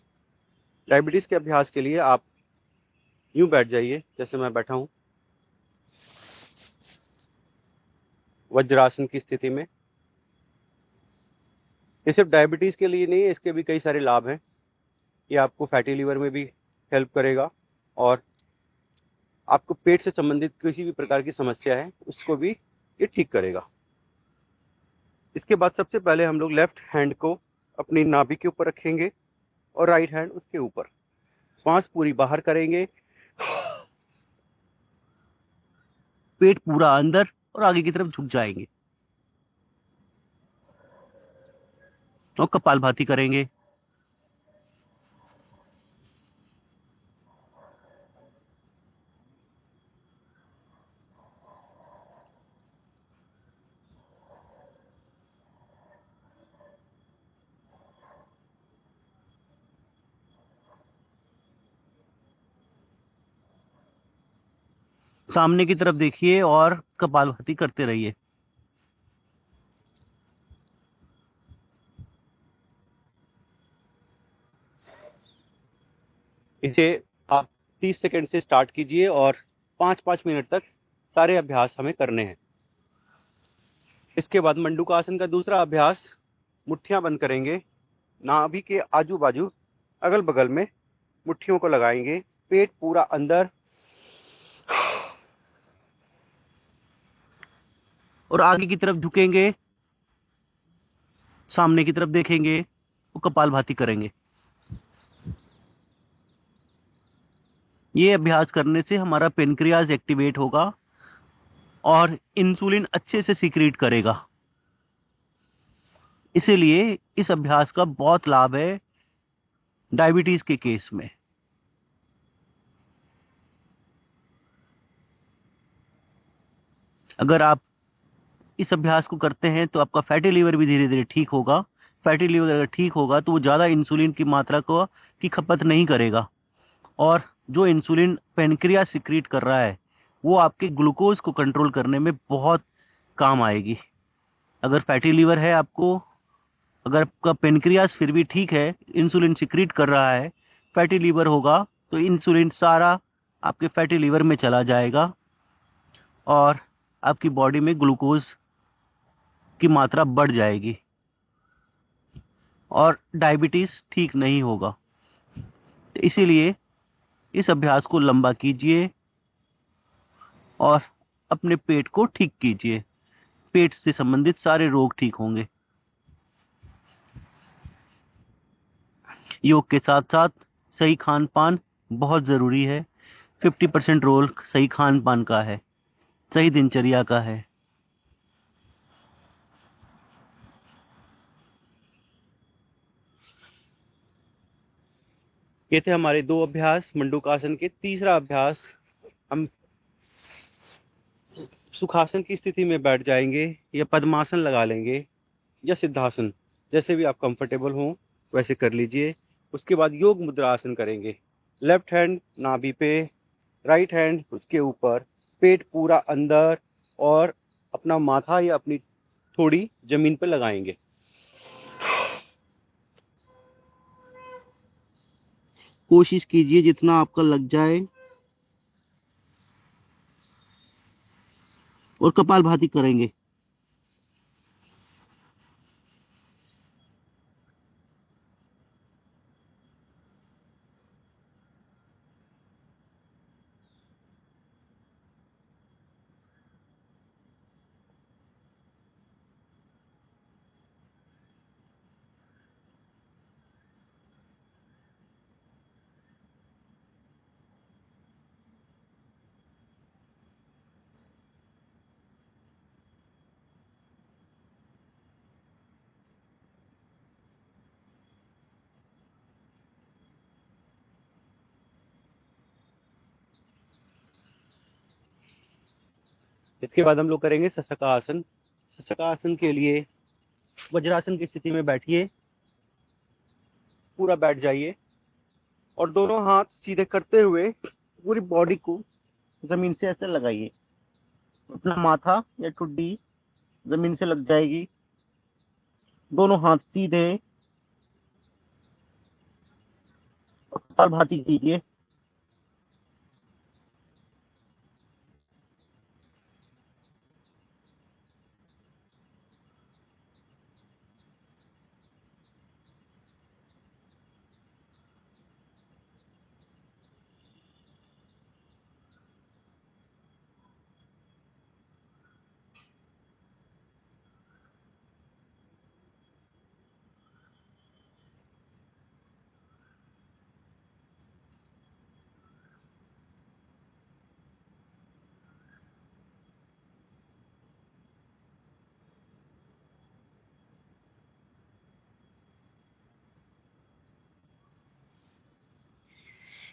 डायबिटीज़ के अभ्यास के लिए आप यूं बैठ जाइए जैसे मैं बैठा हूं, वज्रासन की स्थिति में। ये सिर्फ डायबिटीज़ के लिए नहीं है, इसके भी कई सारे लाभ हैं। ये आपको फैटी लीवर में भी हेल्प करेगा और आपको पेट से संबंधित किसी भी प्रकार की समस्या है उसको भी ये ठीक करेगा। इसके बाद सबसे पहले हम लोग लेफ्ट हैंड को अपनी नाभि के ऊपर रखेंगे और राइट हैंड उसके ऊपर। सांस पूरी बाहर करेंगे, पेट पूरा अंदर और आगे की तरफ झुक जाएंगे। और कपालभाति करेंगे। सामने की तरफ देखिए और कपालभाति करते रहिए। इसे आप 30 सेकंड से स्टार्ट कीजिए और 5-5 मिनट तक सारे अभ्यास हमें करने हैं। इसके बाद मंडूकासन का दूसरा अभ्यास, मुट्ठियां बंद करेंगे, नाभि के आजू बाजू अगल बगल में मुट्ठियों को लगाएंगे, पेट पूरा अंदर और आगे की तरफ झुकेंगे, सामने की तरफ देखेंगे और कपालभाति करेंगे। ये अभ्यास करने से हमारा पेनक्रियाज एक्टिवेट होगा और इंसुलिन अच्छे से सीक्रेट करेगा। इसीलिए इस अभ्यास का बहुत लाभ है डायबिटीज के केस में। अगर आप इस अभ्यास को करते हैं तो आपका फैटी लीवर भी धीरे धीरे ठीक होगा। फैटी लीवर अगर ठीक होगा तो वो ज़्यादा इंसुलिन की मात्रा को की खपत नहीं करेगा, और जो इंसुलिन पेनक्रियास सिक्रीट कर रहा है वो आपके ग्लूकोज को कंट्रोल करने में बहुत काम आएगी। अगर फैटी लीवर है आपको, अगर आपका पेनक्रियास फिर भी ठीक है, इंसुलिन सिक्रीट कर रहा है, फैटी लीवर होगा तो इंसुलिन सारा आपके फैटी लीवर में चला जाएगा और आपकी बॉडी में ग्लूकोज की मात्रा बढ़ जाएगी और डायबिटीज ठीक नहीं होगा। इसीलिए इस अभ्यास को लंबा कीजिए और अपने पेट को ठीक कीजिए। पेट से संबंधित सारे रोग ठीक होंगे। योग के साथ साथ सही खान पान बहुत ज़रूरी है। 50% रोल सही खान पान का है, सही दिनचर्या का है। ये थे हमारे 2 अभ्यास मंडूकासन के। तीसरा अभ्यास, हम सुखासन की स्थिति में बैठ जाएंगे या पद्मासन लगा लेंगे या सिद्धासन, जैसे भी आप कंफर्टेबल हो वैसे कर लीजिए। उसके बाद योग मुद्रा आसन करेंगे। लेफ्ट हैंड नाभि पे, राइट हैंड उसके ऊपर, पेट पूरा अंदर और अपना माथा या अपनी थोड़ी जमीन पर लगाएंगे। कोशिश कीजिए जितना आपका लग जाए और कपालभाति करेंगे। इसके बाद हम लोग करेंगे सशकासन। सशकासन के लिए वज्रासन की स्थिति में बैठिए, पूरा बैठ जाइए और दोनों हाथ सीधे करते हुए पूरी बॉडी को जमीन से ऐसे लगाइए। अपना माथा या ठुड्डी जमीन से लग जाएगी। दोनों हाथ सीधे और कपालभाति कीजिए।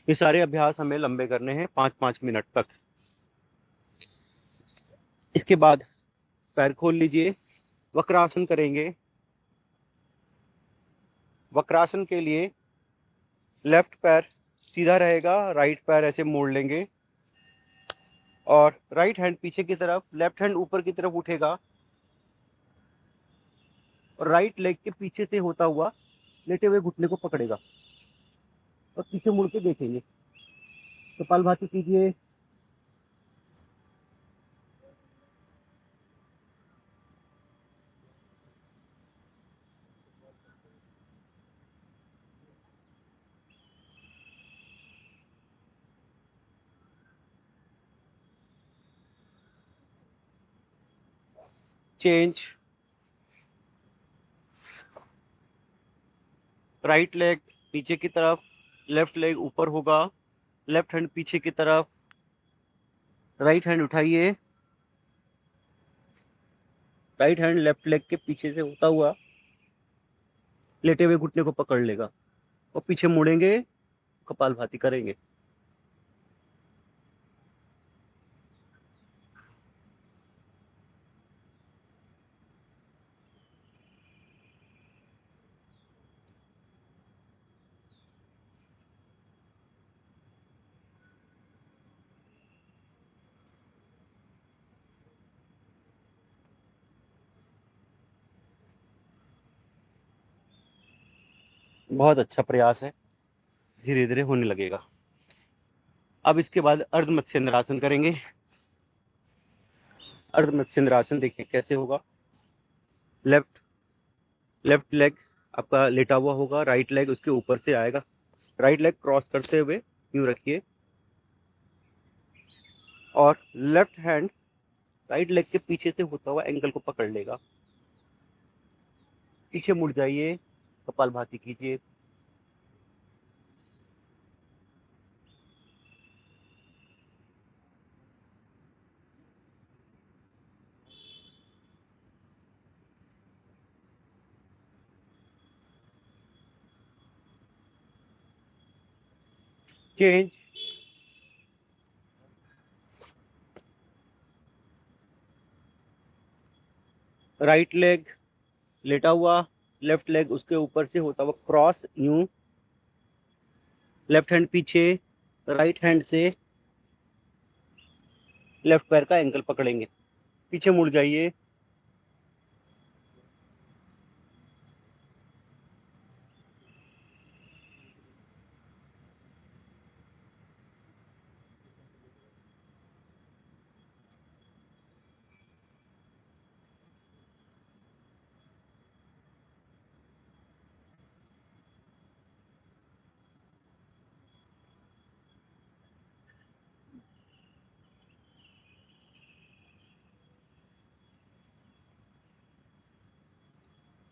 ये सारे अभ्यास हमें लंबे करने हैं 5-5 मिनट तक। इसके बाद पैर खोल लीजिए, वक्रासन करेंगे। वक्रासन के लिए लेफ्ट पैर सीधा रहेगा, राइट पैर ऐसे मोड़ लेंगे और राइट हैंड पीछे की तरफ, लेफ्ट हैंड ऊपर की तरफ उठेगा और राइट लेग के पीछे से होता हुआ लेटे हुए घुटने को पकड़ेगा और पीछे मुड़ के देखेंगे। कपालभाति कीजिए। चेंज। राइट लेग नीचे की तरफ, लेफ्ट लेग ऊपर होगा, लेफ्ट हैंड पीछे की तरफ, राइट हैंड उठाइए, राइट हैंड लेफ्ट लेग के पीछे से होता हुआ लेटे हुए घुटने को पकड़ लेगा और पीछे मुड़ेंगे, कपालभाति करेंगे। बहुत अच्छा प्रयास है, धीरे धीरे होने लगेगा। अब इसके बाद अर्ध मत्स्येंद्रासन करेंगे। अर्ध मत्स्येंद्रासन देखिए कैसे होगा। लेफ्ट लेफ्ट लेग आपका लेटा हुआ होगा, राइट लेग उसके ऊपर से आएगा। राइट लेग क्रॉस करते हुए यूं रखिए और लेफ्ट हैंड राइट लेग के पीछे से होता हुआ एंकल को पकड़ लेगा। पीछे मुड़ जाइए, कपालभाति कीजिए। चेंज। राइट लेग लेटा हुआ, लेफ्ट लेग उसके ऊपर से होता हुआ क्रॉस यूं, लेफ्ट हैंड पीछे, राइट हैंड से लेफ्ट पैर का एंकल पकड़ेंगे। पीछे मुड़ जाइए।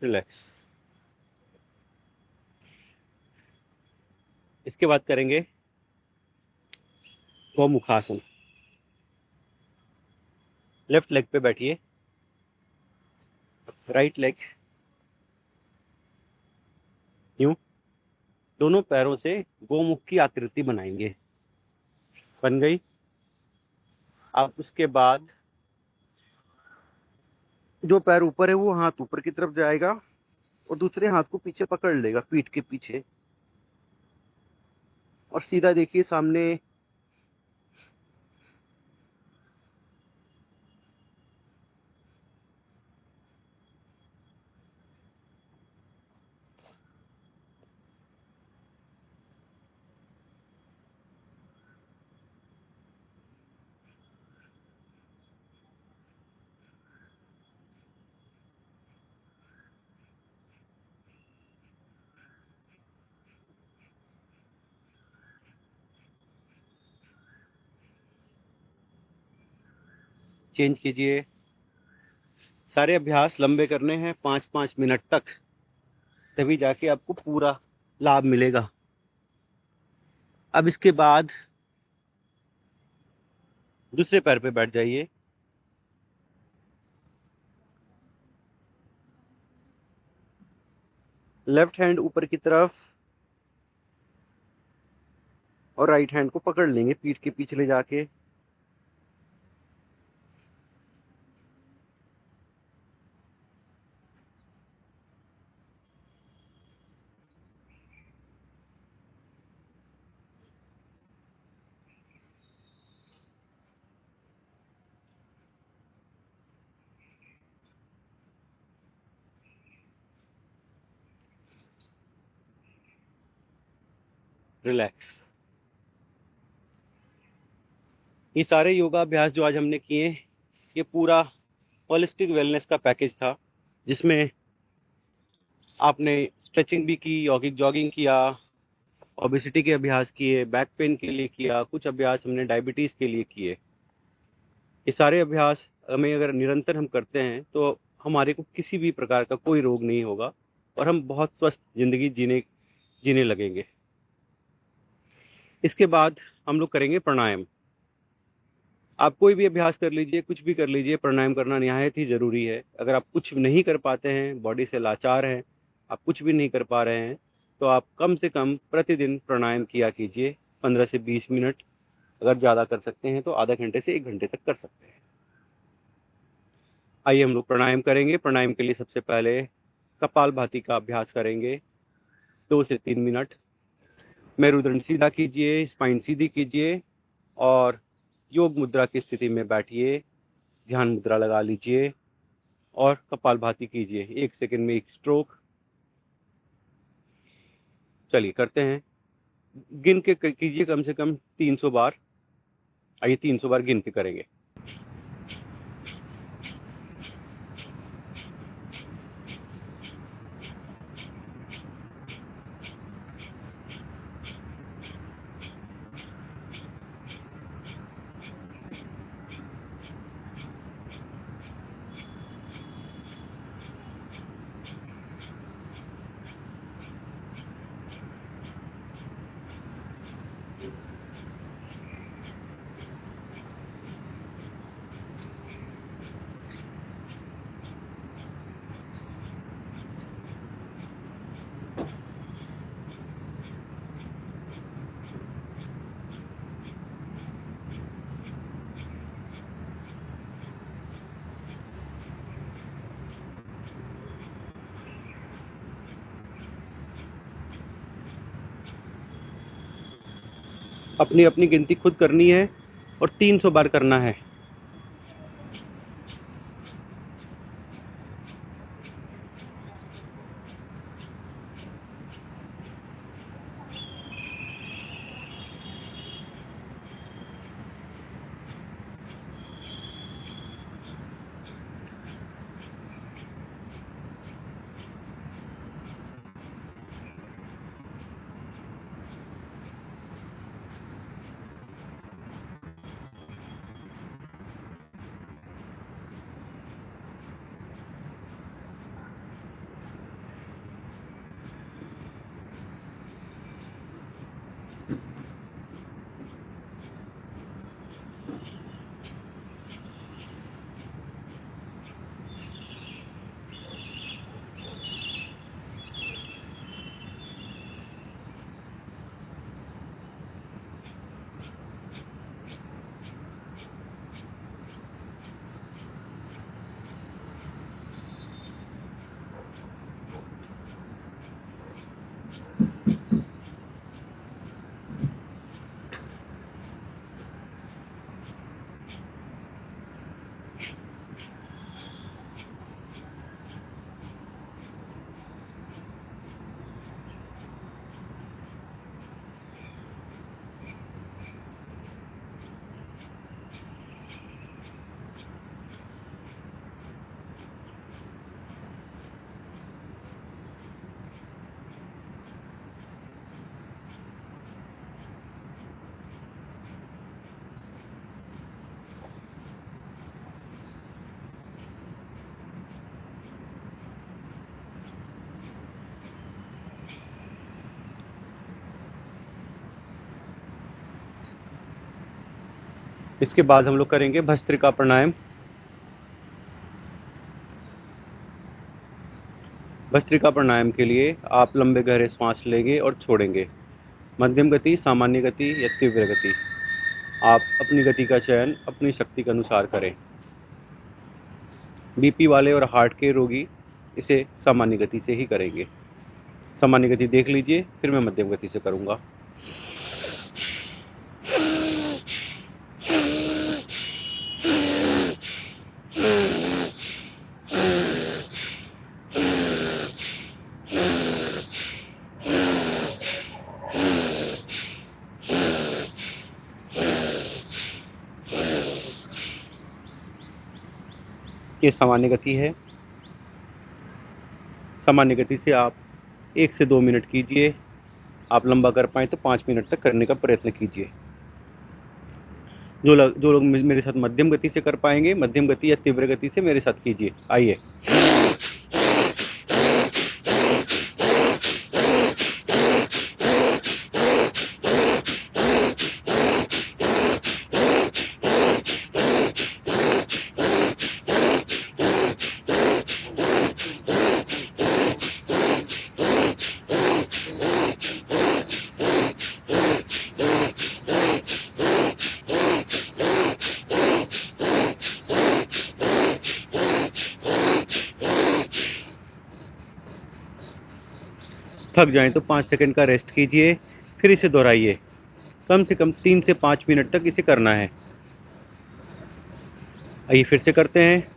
रिलैक्स। इसके बाद करेंगे गौमुखासन। लेफ्ट लेग पे बैठिए, राइट लेग यूं दोनों पैरों से गोमुख की आकृति बनाएंगे। बन गई। अब उसके बाद जो पैर ऊपर है वो हाथ ऊपर की तरफ जाएगा और दूसरे हाथ को पीछे पकड़ लेगा पीठ के पीछे और सीधा देखिए सामने। चेंज कीजिए। सारे अभ्यास लंबे करने हैं 5-5 मिनट तक, तभी जाके आपको पूरा लाभ मिलेगा। अब इसके बाद दूसरे पैर पे बैठ जाइए। लेफ्ट हैंड ऊपर की तरफ और राइट हैंड को पकड़ लेंगे पीठ के पीछे ले जाके। रिलैक्स। ये सारे योगा अभ्यास जो आज हमने किए, ये पूरा होलिस्टिक वेलनेस का पैकेज था, जिसमें आपने स्ट्रेचिंग भी की, यॉगिक जॉगिंग किया, ओबेसिटी के अभ्यास किए, बैक पेन के लिए किया, कुछ अभ्यास हमने डायबिटीज़ के लिए किए। ये सारे अभ्यास हमें अगर निरंतर हम करते हैं तो हमारे को किसी भी प्रकार का कोई रोग नहीं होगा और हम बहुत स्वस्थ ज़िंदगी जीने लगेंगे। इसके बाद हम लोग करेंगे प्राणायाम। आप कोई भी अभ्यास कर लीजिए, कुछ भी कर लीजिए, प्राणायाम करना निहायत ही ज़रूरी है। अगर आप कुछ नहीं कर पाते हैं, बॉडी से लाचार हैं, आप कुछ भी नहीं कर पा रहे हैं, तो आप कम से कम प्रतिदिन प्राणायाम किया कीजिए, 15 से 20 मिनट। अगर ज़्यादा कर सकते हैं तो आधा घंटे से 1 घंटे तक कर सकते हैं। आइए हम लोग प्राणायाम करेंगे। प्राणायाम के लिए सबसे पहले कपालभाति का अभ्यास करेंगे, 2 से 3 मिनट। मेरुदंड सीधा कीजिए, स्पाइन सीधी कीजिए और योग मुद्रा की स्थिति में बैठिए। ध्यान मुद्रा लगा लीजिए और कपालभाति कीजिए। 1 सेकंड में 1 स्ट्रोक। चलिए करते हैं। गिन के कीजिए कम से कम 300 बार। आइए 300 बार गिन के करेंगे। अपनी अपनी गिनती खुद करनी है और 300 बार करना है। इसके बाद हम लोग करेंगे भस्त्रिका प्राणायाम। भस्त्रिका प्राणायाम के लिए आप लंबे गहरे सांस लेंगे और छोड़ेंगे। मध्यम गति, सामान्य गति या तीव्र गति। आप अपनी गति का चयन अपनी शक्ति के अनुसार करें। बीपी वाले और हार्ट के रोगी इसे सामान्य गति से ही करेंगे। सामान्य गति देख लीजिए, फिर मैं मध्यम गति से करूँगा। ये सामान्य गति है। सामान्य गति से आप 1 से 2 मिनट कीजिए। आप लंबा कर पाएँ तो 5 मिनट तक करने का प्रयत्न कीजिए। जो लोग मेरे साथ मध्यम गति से कर पाएंगे, मध्यम गति या तीव्र गति से मेरे साथ कीजिए। आइए। थक जाएं तो 5 सेकंड का रेस्ट कीजिए, फिर इसे दोहराइए। कम से कम 3 से 5 मिनट तक इसे करना है। आइए फिर से करते हैं।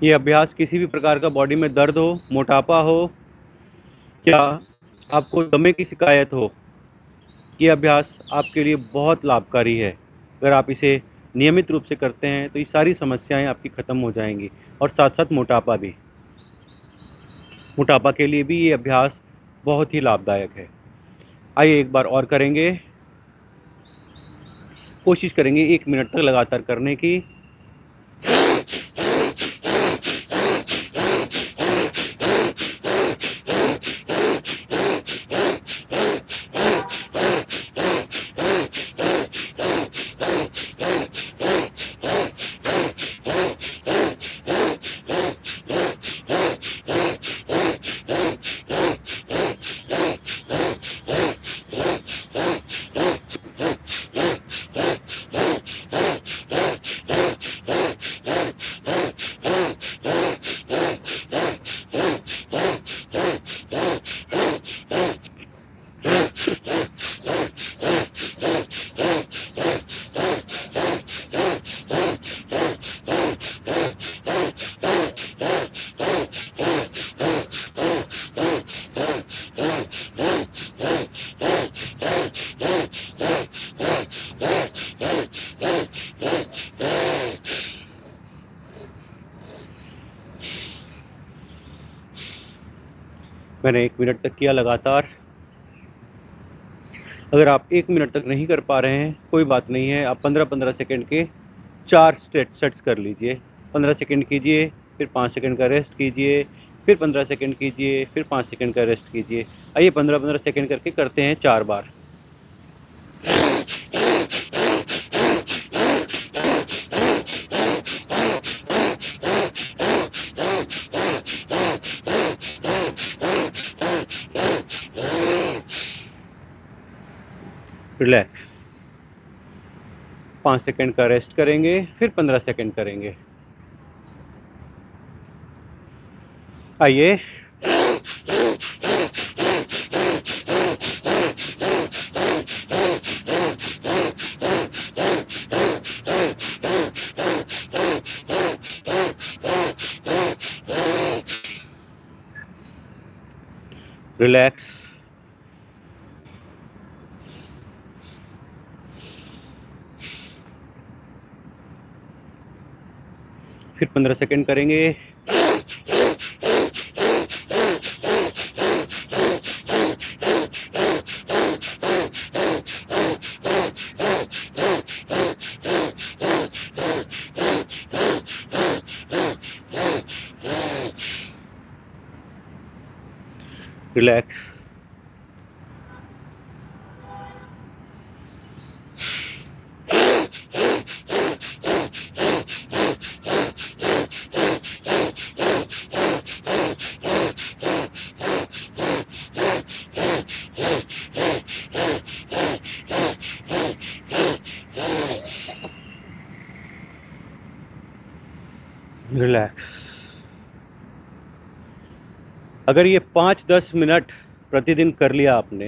ये अभ्यास किसी भी प्रकार का बॉडी में दर्द हो, मोटापा हो या आपको दमे की शिकायत हो, ये अभ्यास आपके लिए बहुत लाभकारी है। अगर आप इसे नियमित रूप से करते हैं तो ये सारी समस्याएं आपकी ख़त्म हो जाएंगी और साथ साथ मोटापा भी। मोटापा के लिए भी ये अभ्यास बहुत ही लाभदायक है। आइए एक बार और करेंगे। कोशिश करेंगे 1 मिनट तक लगातार करने की। मैंने 1 मिनट तक किया लगातार। अगर आप 1 मिनट तक नहीं कर पा रहे हैं, कोई बात नहीं है। आप 15-15 सेकंड के 4 सेट्स कर लीजिए। 15 सेकंड कीजिए, फिर 5 सेकंड का रेस्ट कीजिए, फिर 15 सेकंड कीजिए, फिर 5 सेकंड का रेस्ट कीजिए। आइए 15-15 सेकंड करके करते हैं 4 बार। रिलैक्स। 5 सेकंड का रेस्ट करेंगे, फिर 15 सेकंड करेंगे। आइए। रिलैक्स। फिर 15 सेकंड करेंगे। रिलैक्स। रिलैक्स। अगर ये 5-10 मिनट प्रतिदिन कर लिया आपने,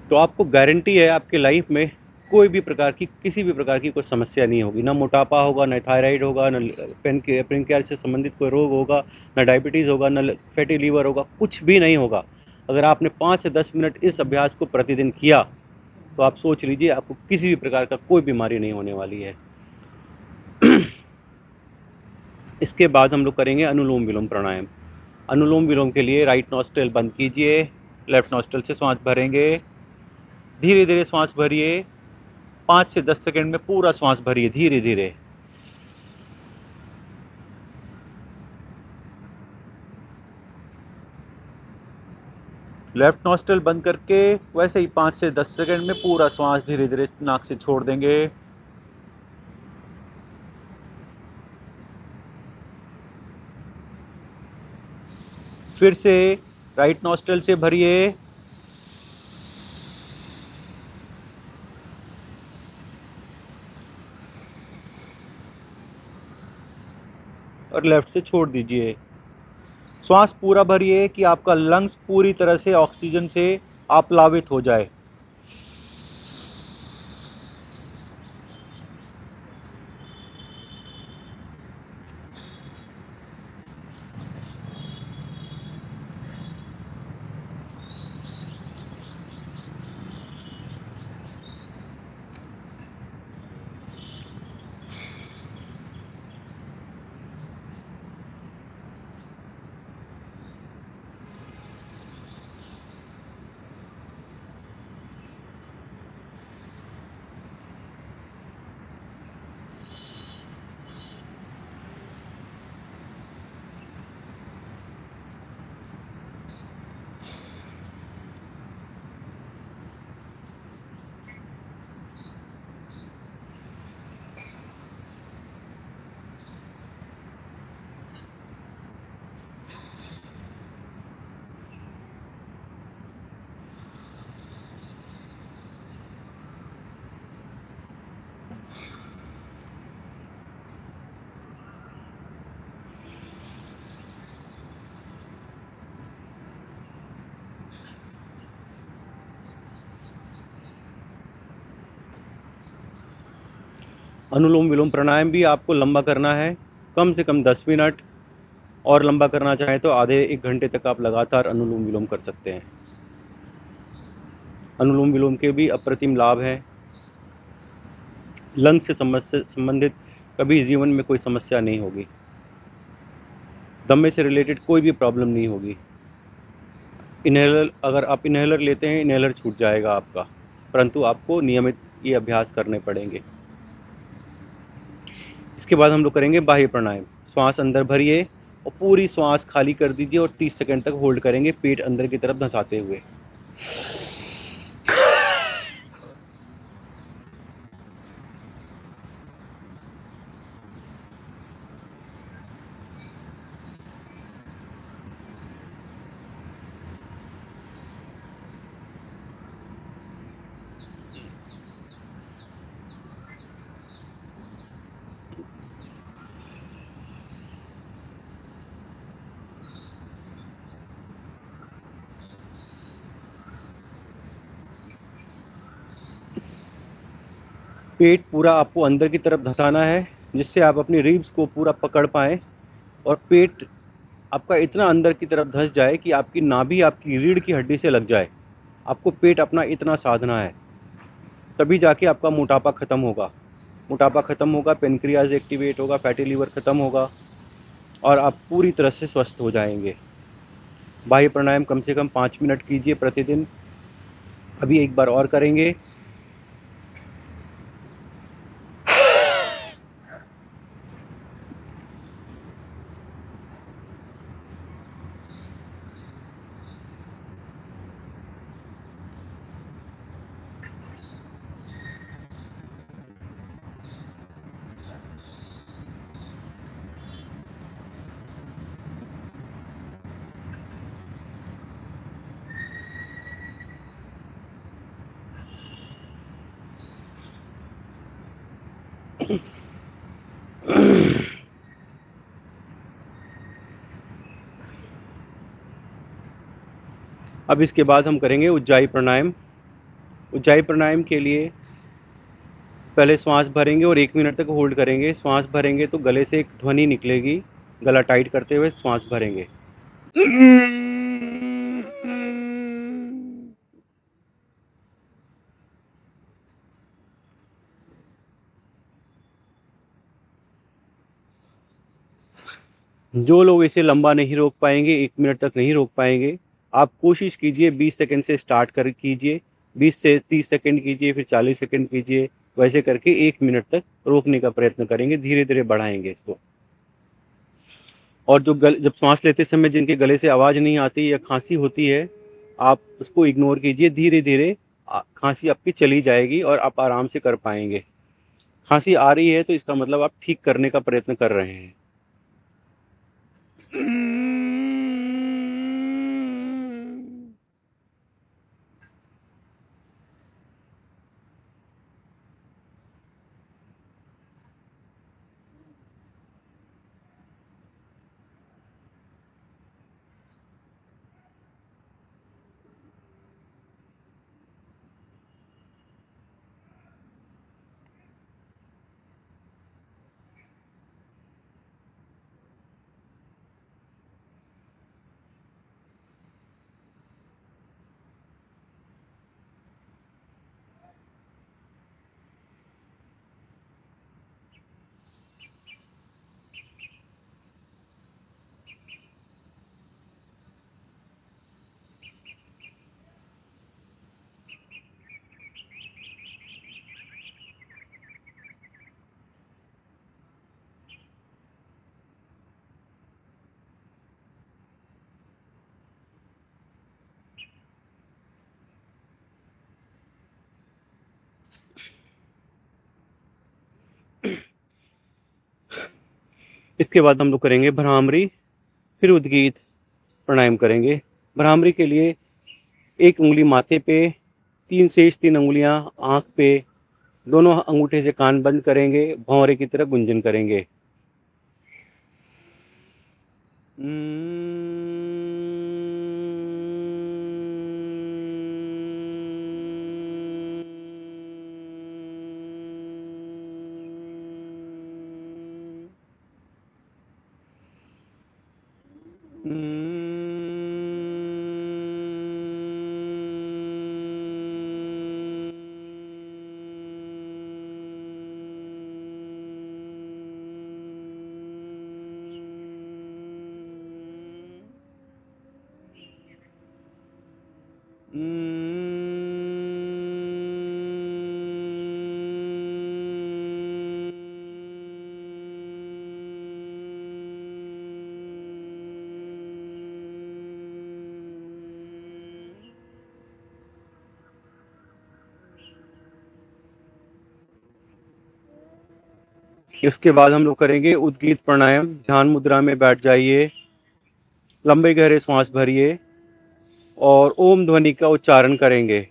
तो आपको गारंटी है आपके लाइफ में कोई भी प्रकार की, किसी भी प्रकार की कोई समस्या नहीं होगी। ना मोटापा होगा, ना थायराइड होगा, ना पेनक्रियाज से संबंधित कोई रोग होगा, ना डायबिटीज़ होगा, ना फैटी लीवर होगा, कुछ भी नहीं होगा। अगर आपने 5 से 10 मिनट इस अभ्यास को प्रतिदिन किया, तो आप सोच लीजिए आपको किसी भी प्रकार का कोई बीमारी नहीं होने वाली है। इसके बाद हम लोग करेंगे अनुलोम विलोम प्राणायाम। अनुलोम विलोम के लिए राइट नॉस्ट्रिल बंद कीजिए, लेफ्ट नॉस्ट्रिल से सांस भरेंगे। धीरे धीरे सांस भरिए, 5 से 10 सेकंड में पूरा सांस भरिए धीरे धीरे। लेफ्ट नॉस्ट्रिल बंद करके वैसे ही 5 से 10 सेकंड में पूरा सांस धीरे धीरे नाक से छोड़ देंगे। फिर से राइट नॉस्ट्रिल से भरिए और लेफ्ट से छोड़ दीजिए। श्वास पूरा भरिए कि आपका लंग्स पूरी तरह से ऑक्सीजन से आप्लावित हो जाए। अनुलोम विलोम प्राणायाम भी आपको लंबा करना है, कम से कम 10 मिनट, और लंबा करना चाहें तो आधे 1 घंटे तक आप लगातार अनुलोम विलोम कर सकते हैं। अनुलोम विलोम के भी अप्रतिम लाभ हैं। लंग से संबंधित कभी जीवन में कोई समस्या नहीं होगी, दमे से रिलेटेड कोई भी प्रॉब्लम नहीं होगी। इनहेलर, अगर आप इनहेलर लेते हैं, इनहेलर छूट जाएगा आपका, परंतु आपको नियमित ये अभ्यास करने पड़ेंगे। इसके बाद हम लोग करेंगे बाह्य प्राणायाम। श्वास अंदर भरिए और पूरी श्वास खाली कर दीजिए और 30 सेकंड तक होल्ड करेंगे, पेट अंदर की तरफ धंसाते हुए। पेट पूरा आपको अंदर की तरफ धंसाना है, जिससे आप अपनी रिब्स को पूरा पकड़ पाएँ और पेट आपका इतना अंदर की तरफ धंस जाए कि आपकी नाभि आपकी रीढ़ की हड्डी से लग जाए। आपको पेट अपना इतना साधना है, तभी जाके आपका मोटापा खत्म होगा। मोटापा खत्म होगा, पेनक्रियाज एक्टिवेट होगा, फैटी लीवर खत्म होगा और आप पूरी तरह से स्वस्थ हो जाएंगे। बाह्य प्राणायाम कम से कम 5 मिनट कीजिए प्रतिदिन। अभी एक बार और करेंगे। अब इसके बाद हम करेंगे उज्जाई प्राणायाम। उज्जाई प्राणायाम के लिए पहले श्वास भरेंगे और 1 मिनट तक होल्ड करेंगे। श्वास भरेंगे तो गले से एक ध्वनि निकलेगी, गला टाइट करते हुए श्वास भरेंगे। जो लोग इसे लंबा नहीं रोक पाएंगे, 1 मिनट तक नहीं रोक पाएंगे, आप कोशिश कीजिए 20 सेकंड से स्टार्ट कर कीजिए, 20 से 30 सेकंड कीजिए, फिर 40 सेकंड कीजिए। वैसे करके 1 मिनट तक रोकने का प्रयत्न करेंगे, धीरे धीरे बढ़ाएंगे इसको। और जब सांस लेते समय जिनके गले से आवाज नहीं आती या खांसी होती है, आप उसको इग्नोर कीजिए। धीरे धीरे खांसी आपकी चली जाएगी और आप आराम से कर पाएंगे। खांसी आ रही है तो इसका मतलब आप ठीक करने का प्रयत्न कर रहे हैं। इसके बाद हम लोग करेंगे भ्रामरी, फिर उद्गीत प्राणायाम करेंगे। भ्रामरी के लिए एक उंगली माथे पे, शेष 3 उंगलियां आंख पे, दोनों अंगूठे से कान बंद करेंगे, भौंरे की तरह गुंजन करेंगे। उसके बाद हम लोग करेंगे उद्गीत प्राणायाम। ध्यान मुद्रा में बैठ जाइए, लंबे गहरे सांस भरिए और ओम ध्वनि का उच्चारण करेंगे।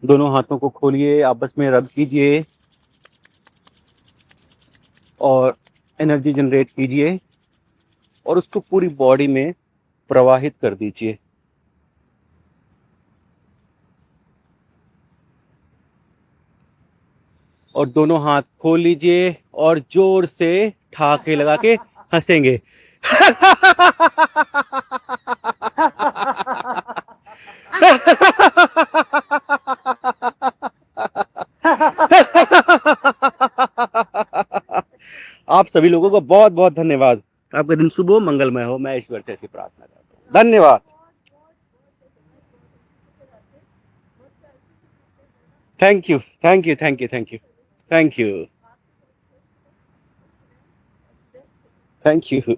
दोनों हाथों को खोलिए, आपस में रब कीजिए और एनर्जी जनरेट कीजिए और उसको पूरी बॉडी में प्रवाहित कर दीजिए। और दोनों हाथ खोल लीजिए और जोर से ठहाके लगा के हंसेंगे। आप सभी लोगों को बहुत बहुत धन्यवाद। आपका दिन शुभ हो, मंगलमय हो, मैं ईश्वर से ऐसी प्रार्थना करता हूँ। धन्यवाद। Thank you, thank you, thank you, thank you, thank you, thank you.